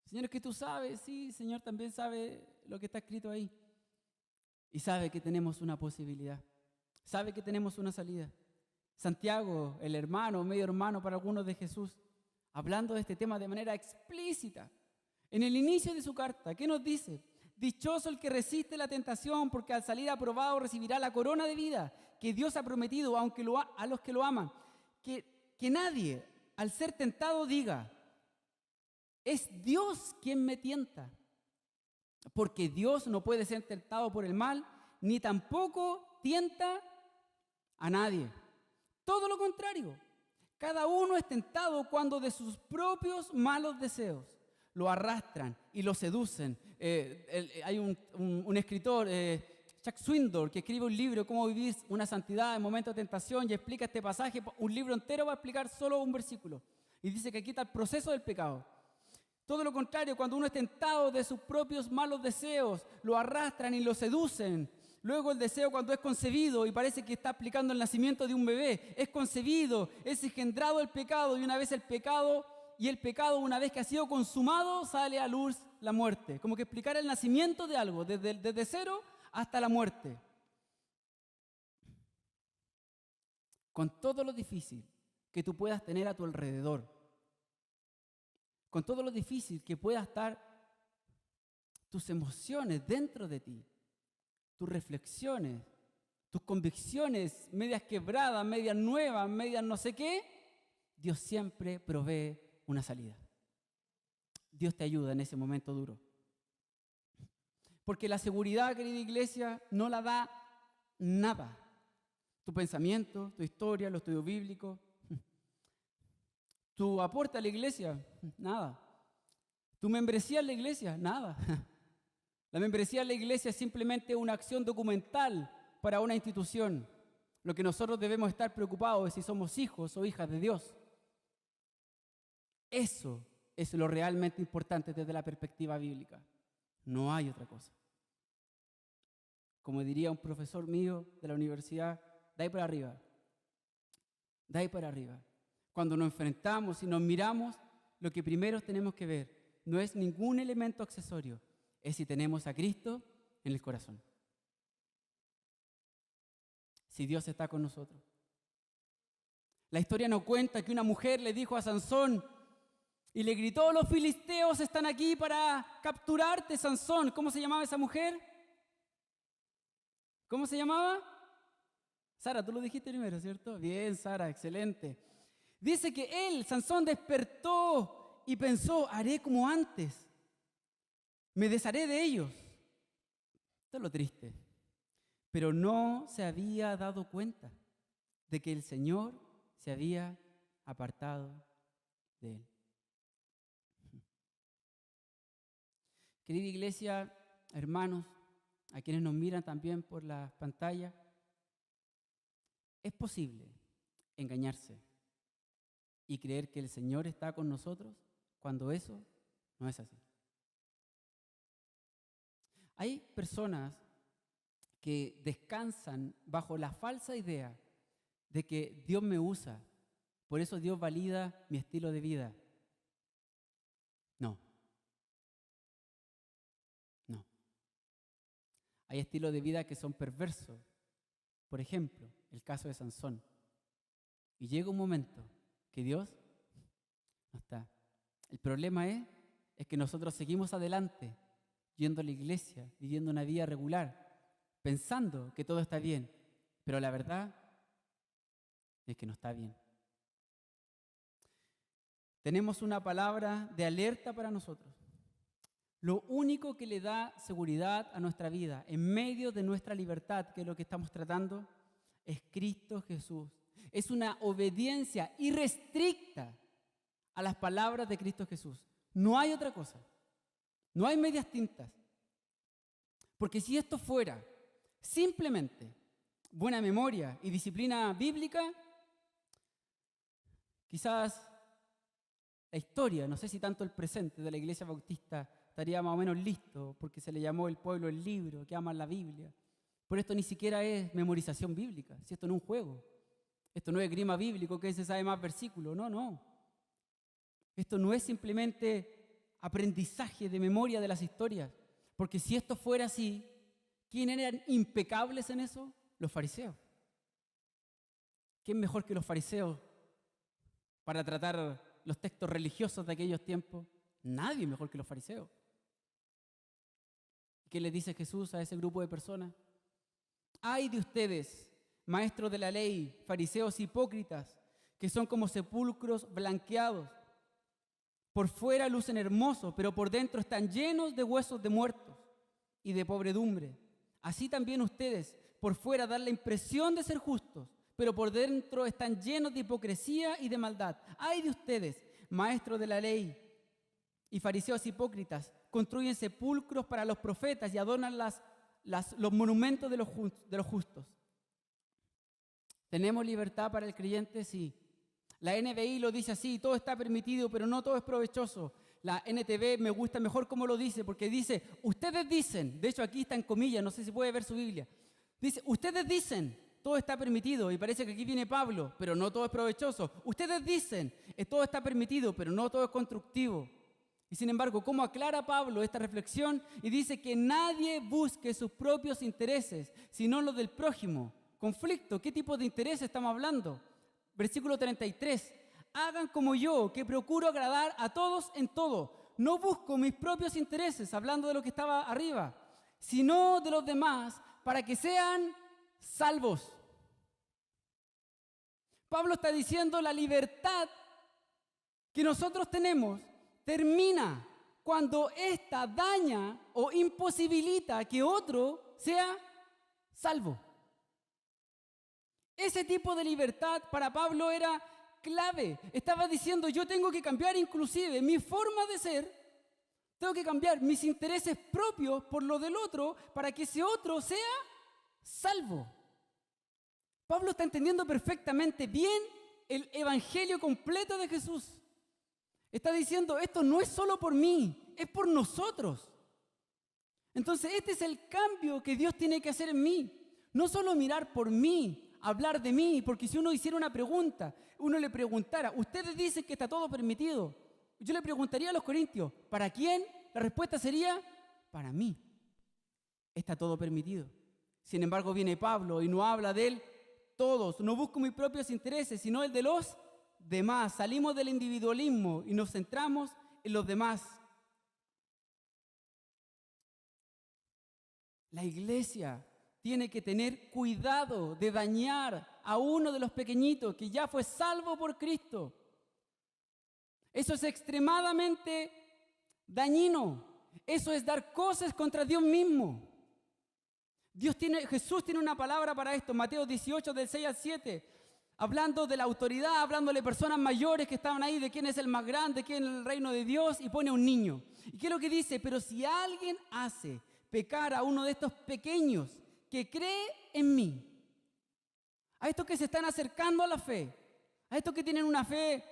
Señor, es que tú sabes, sí, Señor también sabe lo que está escrito ahí. Y sabe que tenemos una posibilidad. Sabe que tenemos una salida. Santiago, el hermano, medio hermano para algunos de Jesús, hablando de este tema de manera explícita. En el inicio de su carta, ¿qué nos dice? Dichoso el que resiste la tentación, porque al salir aprobado recibirá la corona de vida que Dios ha prometido a los que lo aman. Que nadie, al ser tentado, diga, es Dios quien me tienta. Porque Dios no puede ser tentado por el mal, ni tampoco tienta a nadie. Todo lo contrario. Cada uno es tentado cuando de sus propios malos deseos lo arrastran y lo seducen. Hay un escritor, Chuck Swindoll, que escribe un libro, Cómo vivir una santidad en momentos de tentación, y explica este pasaje. Un libro entero va a explicar solo un versículo. Y dice que aquí está el proceso del pecado. Todo lo contrario, cuando uno es tentado de sus propios malos deseos, lo arrastran y lo seducen. Luego el deseo, cuando es concebido, y parece que está aplicando el nacimiento de un bebé, es concebido, es engendrado el pecado, y una vez el pecado, una vez que ha sido consumado, sale a luz la muerte. Como que explicar el nacimiento de algo, desde cero hasta la muerte. Con todo lo difícil que tú puedas tener a tu alrededor, con todo lo difícil que puedan estar tus emociones dentro de ti, tus reflexiones, tus convicciones, medias quebradas, medias nuevas, medias no sé qué, Dios siempre provee una salida. Dios te ayuda en ese momento duro. Porque la seguridad, querida iglesia, no la da nada. Tu pensamiento, tu historia, los estudios bíblicos, tu aporte a la iglesia, nada. Tu membresía en la iglesia, nada. La membresía en la iglesia es simplemente una acción documental para una institución. Lo que nosotros debemos estar preocupados es si somos hijos o hijas de Dios. Eso es lo realmente importante desde la perspectiva bíblica. No hay otra cosa. Como diría un profesor mío de la universidad, de ahí para arriba. De ahí para arriba. Cuando nos enfrentamos y nos miramos, lo que primero tenemos que ver no es ningún elemento accesorio, es si tenemos a Cristo en el corazón. Si Dios está con nosotros. La historia nos cuenta que una mujer le dijo a Sansón y le gritó: los filisteos están aquí para capturarte, Sansón. ¿Cómo se llamaba esa mujer? ¿Cómo se llamaba? Sara, tú lo dijiste primero, ¿cierto? Bien, Sara, excelente. Dice que él, Sansón, despertó y pensó: haré como antes, me desharé de ellos. Esto es lo triste. Pero no se había dado cuenta de que el Señor se había apartado de él. Querida iglesia, hermanos, a quienes nos miran también por la pantalla, es posible engañarse y creer que el Señor está con nosotros cuando eso no es así. Hay personas que descansan bajo la falsa idea de que Dios me usa, por eso Dios valida mi estilo de vida. No. Hay estilos de vida que son perversos. Por ejemplo, el caso de Sansón. Y llega un momento que Dios no está. El problema es que nosotros seguimos adelante, yendo a la iglesia, viviendo una vida regular, pensando que todo está bien, pero la verdad es que no está bien. Tenemos una palabra de alerta para nosotros. Lo único que le da seguridad a nuestra vida, en medio de nuestra libertad, que es lo que estamos tratando, es Cristo Jesús. Es una obediencia irrestricta a las palabras de Cristo Jesús. No hay otra cosa. No hay medias tintas. Porque si esto fuera simplemente buena memoria y disciplina bíblica, quizás la historia, no sé si tanto el presente de la Iglesia Bautista estaría más o menos listo, porque se le llamó el pueblo el libro, que aman la Biblia. Pero esto ni siquiera es memorización bíblica, si esto no es un juego. Esto no es grima bíblico, que se sabe más versículos, no. Esto no es simplemente aprendizaje de memoria de las historias, porque si esto fuera así, ¿quiénes eran impecables en eso? Los fariseos. ¿quién mejor que los fariseos para tratar los textos religiosos de aquellos tiempos? Nadie mejor que los fariseos. ¿Qué le dice Jesús a ese grupo de personas? ¡Ay de ustedes, maestros de la ley, fariseos hipócritas, que son como sepulcros blanqueados! Por fuera lucen hermosos, pero por dentro están llenos de huesos de muertos y de podredumbre. Así también ustedes, por fuera dan la impresión de ser justos, pero por dentro están llenos de hipocresía y de maldad. ¡Ay de ustedes, maestros de la ley y fariseos hipócritas! Construyen sepulcros para los profetas y adornan los monumentos de los justos. ¿Tenemos libertad para el creyente? Sí. La NBI lo dice así: todo está permitido, pero no todo es provechoso. La NTV me gusta mejor cómo lo dice, porque dice, ustedes dicen, de hecho aquí está en comillas, no sé si puede ver su Biblia, dice, ustedes dicen, todo está permitido, y parece que aquí viene Pablo, pero no todo es provechoso. Ustedes dicen, todo está permitido, pero no todo es constructivo. Y sin embargo, ¿cómo aclara Pablo esta reflexión? Y dice que nadie busque sus propios intereses, sino los del prójimo. Conflicto, ¿qué tipo de interés estamos hablando? Versículo 33. Hagan como yo, que procuro agradar a todos en todo. No busco mis propios intereses, hablando de lo que estaba arriba, sino de los demás, para que sean salvos. Pablo está diciendo, la libertad que nosotros tenemos termina cuando ésta daña o imposibilita que otro sea salvo. Ese tipo de libertad para Pablo era clave. Estaba diciendo, yo tengo que cambiar inclusive mi forma de ser, tengo que cambiar mis intereses propios por lo del otro para que ese otro sea salvo. Pablo está entendiendo perfectamente bien el evangelio completo de Jesús. Está diciendo, esto no es solo por mí, es por nosotros. Entonces, este es el cambio que Dios tiene que hacer en mí. No solo mirar por mí, hablar de mí, porque si uno hiciera una pregunta, uno le preguntara, ustedes dicen que está todo permitido. Yo le preguntaría a los corintios, ¿para quién? La respuesta sería, para mí. Está todo permitido. Sin embargo, viene Pablo y no habla de él todos. No busco mis propios intereses, sino el de los demás. Salimos del individualismo y nos centramos en los demás. La iglesia tiene que tener cuidado de dañar a uno de los pequeñitos que ya fue salvo por Cristo. Eso es extremadamente dañino. Eso es dar cosas contra Dios mismo. Jesús tiene una palabra para esto, Mateo 18, del 6 al 7, hablando de la autoridad, hablándole a personas mayores que estaban ahí, de quién es el más grande, quién es el reino de Dios, y pone a un niño. ¿Y qué es lo que dice? Pero si alguien hace pecar a uno de estos pequeños que cree en mí, a estos que se están acercando a la fe, a estos que tienen una fe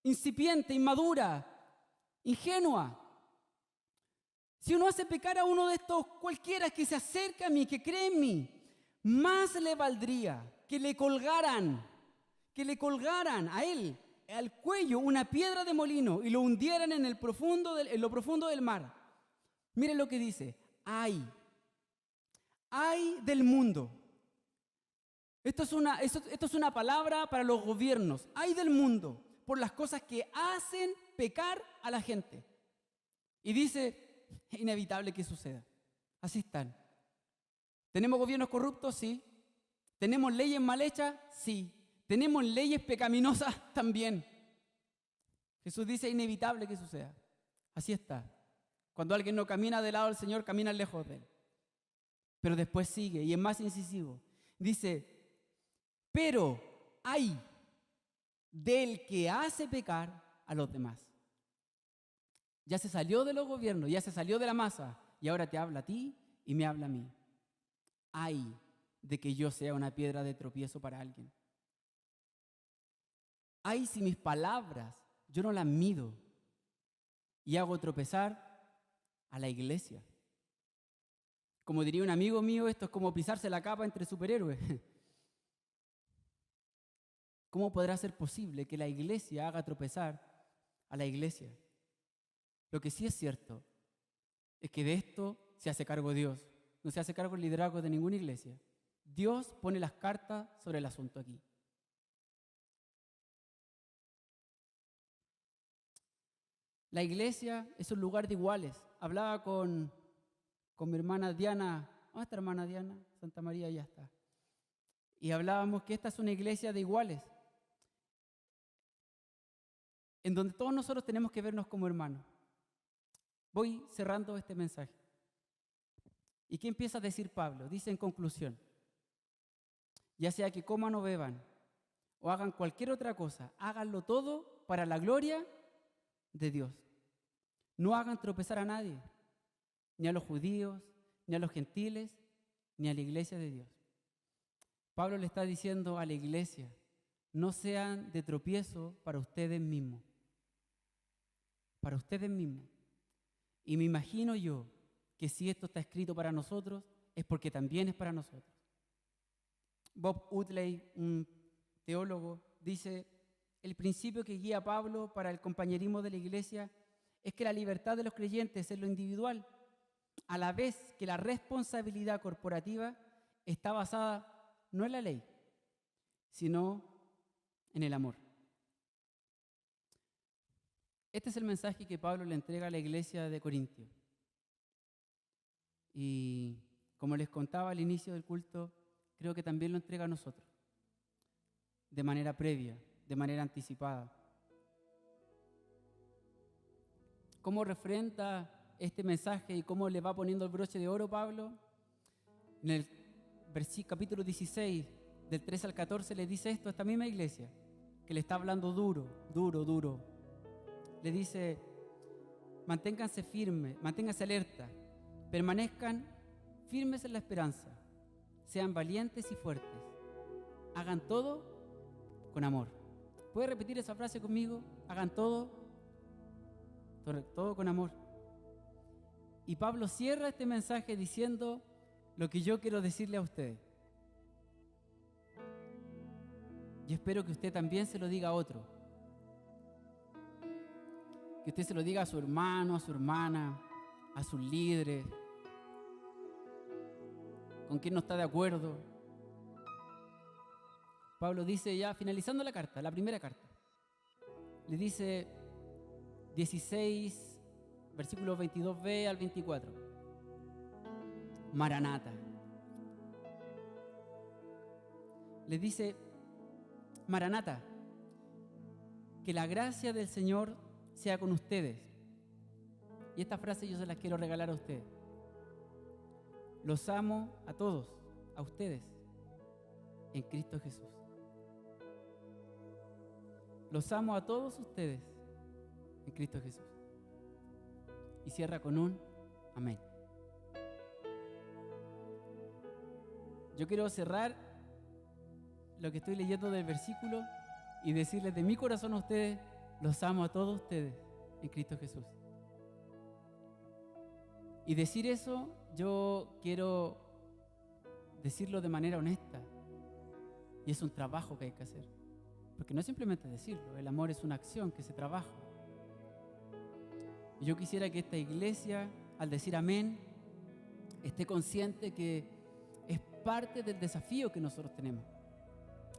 incipiente, inmadura, ingenua. Si uno hace pecar a uno de estos cualquiera que se acerca a mí, que cree en mí, más le valdría que le colgaran a él, al cuello, una piedra de molino y lo hundieran en lo profundo del mar. Miren lo que dice, ay del mundo. Esto es una palabra para los gobiernos. Ay del mundo por las cosas que hacen pecar a la gente. Y dice, es inevitable que suceda. Así están. ¿Tenemos gobiernos corruptos? Sí. ¿Tenemos leyes mal hechas? Sí. ¿Tenemos leyes pecaminosas? También. Jesús dice, es inevitable que suceda. Así está. Cuando alguien no camina del lado del Señor, camina lejos de Él. Pero después sigue y es más incisivo. Dice, pero hay del que hace pecar a los demás. Ya se salió de los gobiernos, ya se salió de la masa y ahora te habla a ti y me habla a mí. Ay de que yo sea una piedra de tropiezo para alguien. Ay si mis palabras yo no las mido y hago tropezar a la iglesia. Como diría un amigo mío, esto es como pisarse la capa entre superhéroes. ¿Cómo podrá ser posible que la iglesia haga tropezar a la iglesia? Lo que sí es cierto es que de esto se hace cargo Dios. No se hace cargo el liderazgo de ninguna iglesia. Dios pone las cartas sobre el asunto aquí. La iglesia es un lugar de iguales. Hablaba con mi hermana Diana. ¿Dónde está hermana Diana? Santa María, ya está. Y hablábamos que esta es una iglesia de iguales, en donde todos nosotros tenemos que vernos como hermanos. Voy cerrando este mensaje. ¿Y qué empieza a decir Pablo? Dice en conclusión: ya sea que coman o beban, o hagan cualquier otra cosa, háganlo todo para la gloria de Dios. No hagan tropezar a nadie, ni a los judíos, ni a los gentiles, ni a la iglesia de Dios. Pablo le está diciendo a la iglesia: no sean de tropiezo para ustedes mismos. Para ustedes mismos. Y me imagino yo que si esto está escrito para nosotros, es porque también es para nosotros. Bob Utley, un teólogo, dice: el principio que guía a Pablo para el compañerismo de la iglesia es que la libertad de los creyentes en lo individual, a la vez que la responsabilidad corporativa, está basada no en la ley, sino en el amor. Este es el mensaje que Pablo le entrega a la iglesia de Corintio. Y como les contaba al inicio del culto, creo que también lo entrega a nosotros, de manera previa, de manera anticipada. ¿Cómo refrenda este mensaje y cómo le va poniendo el broche de oro Pablo? En el capítulo 16, del 13 al 14, le dice esto a esta misma iglesia, que le está hablando duro. Le dice: manténganse firmes, manténganse alerta, permanezcan firmes en la esperanza, sean valientes y fuertes, hagan todo con amor. ¿Puede repetir esa frase conmigo? Hagan todo con amor. Y Pablo cierra este mensaje diciendo lo que yo quiero decirle a ustedes. Y espero que usted también se lo diga a otro. Que usted se lo diga a su hermano, a su hermana, a sus líderes, con quien no está de acuerdo. Pablo dice, ya finalizando la carta, la primera carta, le dice 16, versículos 22b al 24. Maranata. Le dice: Maranata, que la gracia del Señor sea con ustedes. Y esta frase yo se las quiero regalar a ustedes. Los amo a todos, a ustedes, en Cristo Jesús. Los amo a todos ustedes, en Cristo Jesús. Y cierra con un amén. Yo quiero cerrar lo que estoy leyendo del versículo y decirles de mi corazón a ustedes: los amo a todos ustedes en Cristo Jesús. Y decir eso, yo quiero decirlo de manera honesta. Y es un trabajo que hay que hacer. Porque no es simplemente decirlo, el amor es una acción que se trabaja. Y yo quisiera que esta iglesia, al decir amén, esté consciente que es parte del desafío que nosotros tenemos.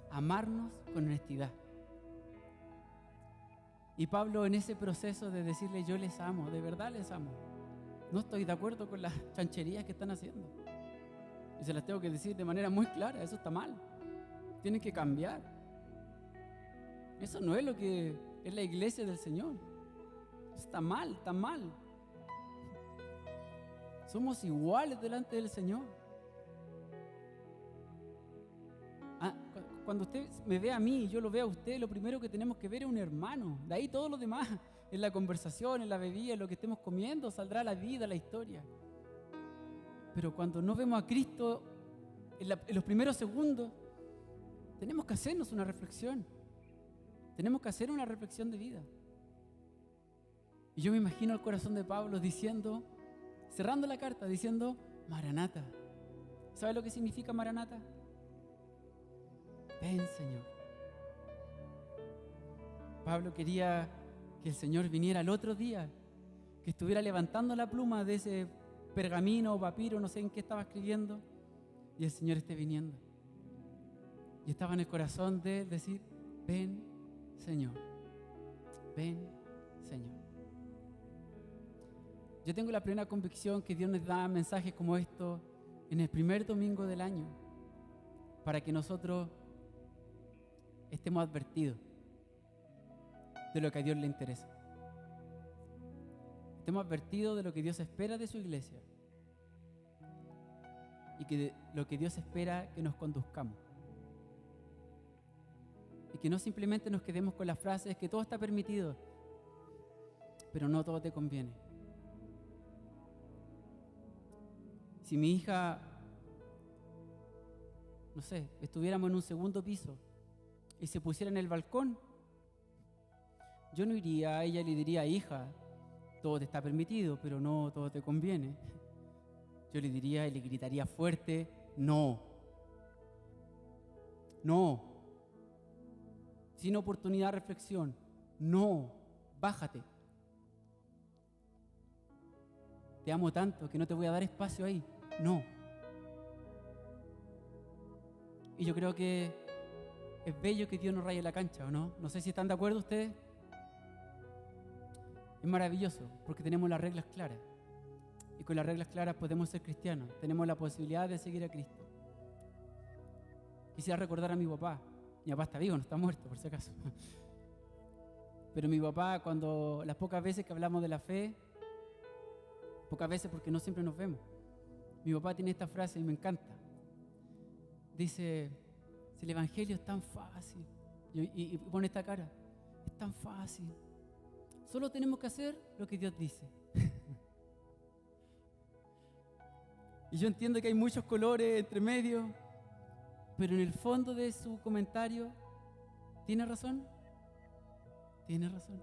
Amarnos con honestidad. Y Pablo, en ese proceso de decirle yo les amo, de verdad les amo, no estoy de acuerdo con las chancherías que están haciendo. Y se las tengo que decir de manera muy clara: eso está mal. Tienen que cambiar. Eso no es lo que es la iglesia del Señor. Eso está mal, está mal. Somos iguales delante del Señor. Cuando usted me ve a mí y yo lo veo a usted, lo primero que tenemos que ver es un hermano. De ahí todo lo demás, en la conversación, en la bebida, en lo que estemos comiendo, saldrá la vida, la historia. Pero cuando no vemos a Cristo en los primeros segundos, tenemos que hacernos una reflexión. Tenemos que hacer una reflexión de vida. Y yo me imagino el corazón de Pablo diciendo, cerrando la carta, diciendo: Maranata. ¿Sabe lo que significa Maranata? Ven, Señor. Pablo quería que el Señor viniera el otro día, que estuviera levantando la pluma de ese pergamino o papiro, no sé en qué estaba escribiendo, y el Señor esté viniendo. Y estaba en el corazón de él decir: ven, Señor. Ven, Señor. Yo tengo la plena convicción que Dios nos da mensajes como estos en el primer domingo del año para que nosotros estemos advertidos de lo que a Dios le interesa. Estemos advertidos de lo que Dios espera de su iglesia y que de lo que Dios espera que nos conduzcamos. Y que no simplemente nos quedemos con las frases que todo está permitido, pero no todo te conviene. Si mi hija, no sé, estuviéramos en un segundo piso y se pusiera en el balcón, yo no iría a ella y le diría: hija, todo te está permitido, pero no todo te conviene. Yo le diría y le gritaría fuerte: no, no, sin oportunidad de reflexión, no, bájate. Te amo tanto que no te voy a dar espacio ahí, no. Y yo creo que es bello que Dios nos raye la cancha, ¿o no? No sé si están de acuerdo ustedes. Es maravilloso porque tenemos las reglas claras. Y con las reglas claras podemos ser cristianos. Tenemos la posibilidad de seguir a Cristo. Quisiera recordar a mi papá. Mi papá está vivo, no está muerto, por si acaso. Pero mi papá, cuando las pocas veces que hablamos de la fe, pocas veces porque no siempre nos vemos, mi papá tiene esta frase y me encanta. Dice: si el evangelio es tan fácil, y pone esta cara, es tan fácil, solo tenemos que hacer lo que Dios dice. Y yo entiendo que hay muchos colores entre medio, pero en el fondo de su comentario, ¿tiene razón? Tiene razón.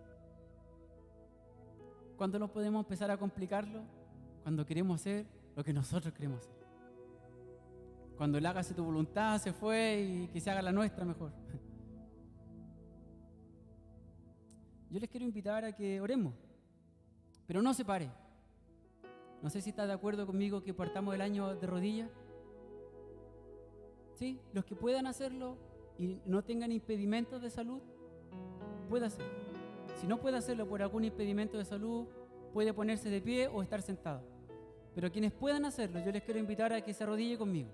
¿Cuándo nos podemos empezar a complicarlo? Cuando queremos hacer lo que nosotros queremos hacer. Cuando el hágase tu voluntad se fue y que se haga la nuestra mejor. Yo les quiero invitar a que oremos, pero no se pare. No sé si estás de acuerdo conmigo que partamos el año de rodillas. Sí, los que puedan hacerlo y no tengan impedimentos de salud, puede hacerlo. Si no puede hacerlo por algún impedimento de salud, puede ponerse de pie o estar sentado. Pero quienes puedan hacerlo, yo les quiero invitar a que se arrodille conmigo.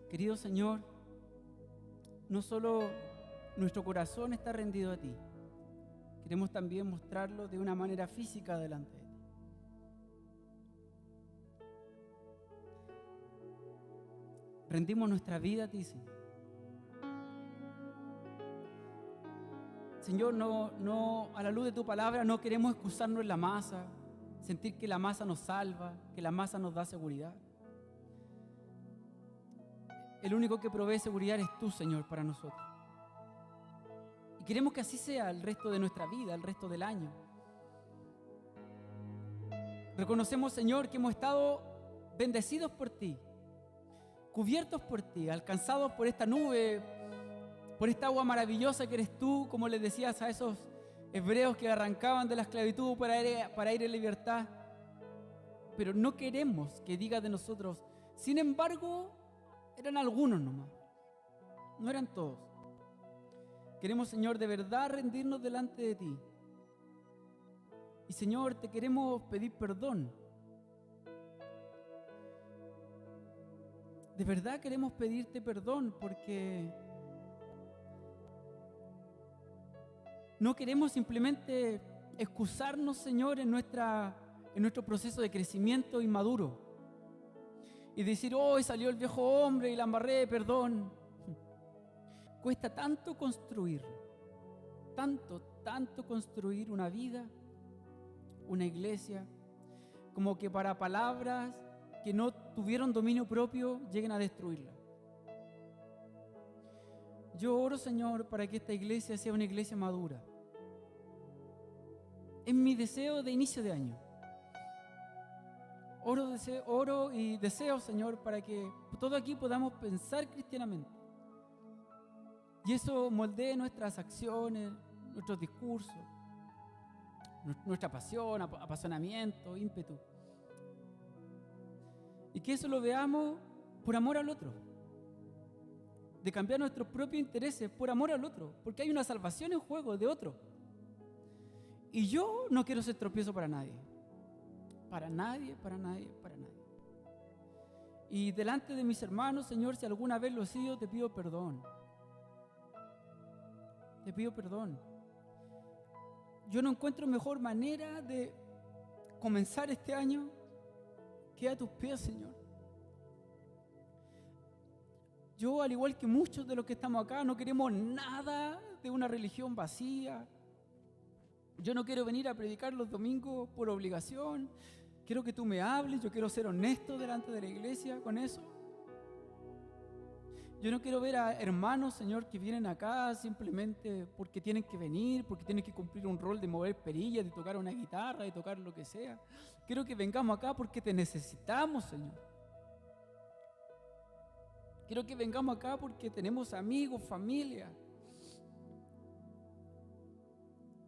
Querido Señor, no solo nuestro corazón está rendido a ti, queremos también mostrarlo de una manera física delante de ti. Rendimos nuestra vida a ti, Señor. Señor, no, a la luz de tu palabra no queremos excusarnos en la masa, sentir que la masa nos salva, que la masa nos da seguridad. El único que provee seguridad eres tú, Señor, para nosotros. Y queremos que así sea el resto de nuestra vida, el resto del año. Reconocemos, Señor, que hemos estado bendecidos por ti, cubiertos por ti, alcanzados por esta nube, por esta agua maravillosa que eres tú, como les decías a esos hebreos que arrancaban de la esclavitud para ir en libertad. Pero no queremos que diga de nosotros: sin embargo, eran algunos nomás, no eran todos. Queremos, Señor, de verdad rendirnos delante de ti. Y, Señor, te queremos pedir perdón. De verdad queremos pedirte perdón porque no queremos simplemente excusarnos, Señor, en nuestro proceso de crecimiento inmaduro y decir: hoy salió el viejo hombre y la embarré, perdón. Cuesta tanto construir, tanto construir una vida, una iglesia, como que para palabras que no tuvieron dominio propio lleguen a destruirla. Yo oro, Señor, para que esta iglesia sea una iglesia madura. Es mi deseo de inicio de año. Oro y deseo, Señor, para que todos aquí podamos pensar cristianamente. Y eso moldee nuestras acciones, nuestros discursos, nuestra pasión, apasionamiento, ímpetu. Y que eso lo veamos por amor al otro. De cambiar nuestros propios intereses por amor al otro. Porque hay una salvación en juego de otro. Y yo no quiero ser tropiezo para nadie. Para nadie, para nadie, para nadie. Y delante de mis hermanos, Señor, si alguna vez lo he sido, te pido perdón. Te pido perdón. Yo no encuentro mejor manera de comenzar este año que a tus pies, Señor. Yo, al igual que muchos de los que estamos acá, no queremos nada de una religión vacía. Yo no quiero venir a predicar los domingos por obligación. Quiero que tú me hables, yo quiero ser honesto delante de la iglesia con eso. Yo no quiero ver a hermanos, Señor, que vienen acá simplemente porque tienen que venir, porque tienen que cumplir un rol de mover perillas, de tocar una guitarra, de tocar lo que sea. Quiero que vengamos acá porque te necesitamos, Señor. Quiero que vengamos acá porque tenemos amigos, familia.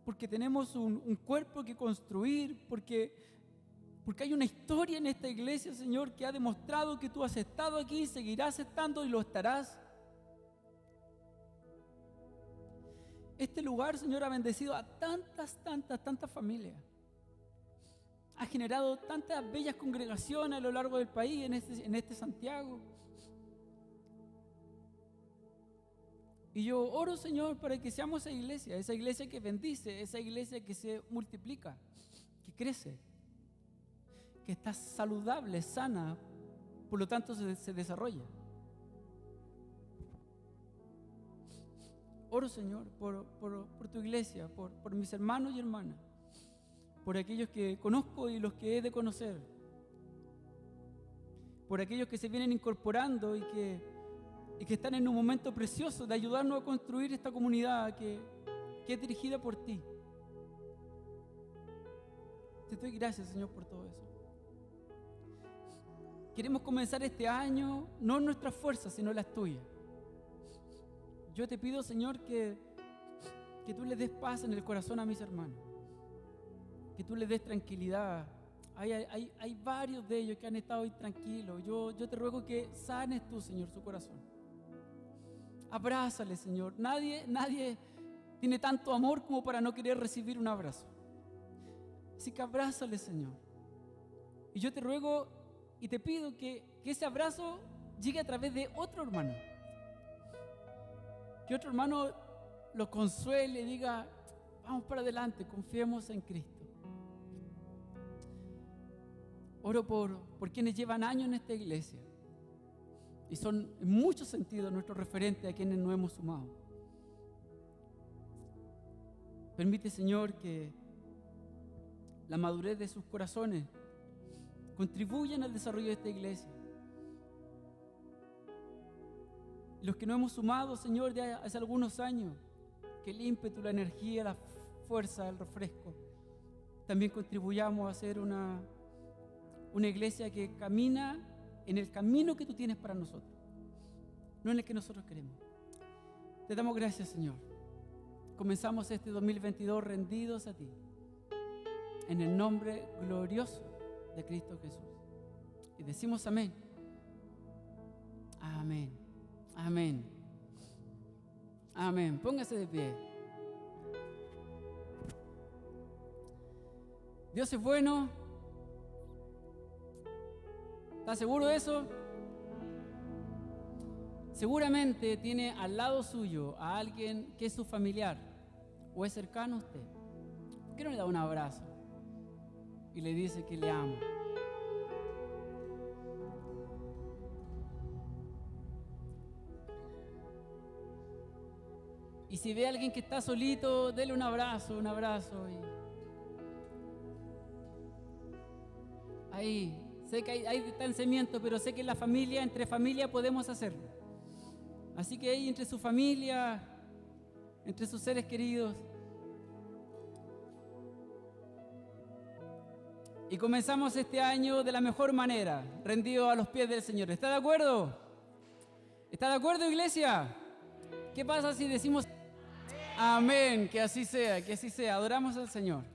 Porque tenemos un cuerpo que construir, porque hay una historia en esta iglesia, Señor, que ha demostrado que tú has estado aquí, seguirás estando y lo estarás. Este lugar, Señor, ha bendecido a tantas familias. Ha generado tantas bellas congregaciones a lo largo del país, en este Santiago. Y yo oro, Señor, para que seamos esa iglesia que bendice, esa iglesia que se multiplica, que crece, que está saludable, sana, por lo tanto se desarrolla. Oro, Señor, por tu iglesia, por mis hermanos y hermanas, por aquellos que conozco y los que he de conocer, por aquellos que se vienen incorporando y que están en un momento precioso de ayudarnos a construir esta comunidad que es dirigida por ti. Te doy gracias, Señor, por todo eso. Queremos comenzar este año, no en nuestras fuerzas, sino las tuyas. Yo te pido, Señor, que tú les des paz en el corazón a mis hermanos, que tú les des tranquilidad. Hay varios de ellos que han estado intranquilos. Yo te ruego que sanes tú, Señor, su corazón. Abrázale, Señor. Nadie tiene tanto amor como para no querer recibir un abrazo. Así que abrázale, Señor. Y yo te ruego y te pido que ese abrazo llegue a través de otro hermano. Que otro hermano lo consuele y diga, vamos para adelante, confiemos en Cristo. Oro por quienes llevan años en esta iglesia y son en muchos sentidos nuestros referentes a quienes nos hemos sumado. Permite, Señor, que la madurez de sus corazones contribuyan al desarrollo de esta iglesia. Los que nos hemos sumado, Señor, de hace algunos años, que el ímpetu, la energía, la fuerza, el refresco, también contribuyamos a ser una iglesia que camina en el camino que tú tienes para nosotros, no en el que nosotros queremos. Te damos gracias, Señor. Comenzamos este 2022 rendidos a ti, en el nombre glorioso de Cristo Jesús. Y decimos amén. Amén. Amén. Amén. Póngase de pie. Dios es bueno. ¿Está seguro de eso? Seguramente tiene al lado suyo a alguien que es su familiar o es cercano a usted. ¿Por qué no le da un abrazo y le dice que le ama? Y si ve a alguien que está solito, dele un abrazo. Ahí, sé que hay distanciamiento, pero sé que en la familia, entre familia podemos hacerlo. Así que ahí entre su familia, entre sus seres queridos. Y comenzamos este año de la mejor manera, rendido a los pies del Señor. ¿Está de acuerdo? ¿Está de acuerdo, iglesia? ¿Qué pasa si decimos amén? Que así sea, que así sea. Adoramos al Señor.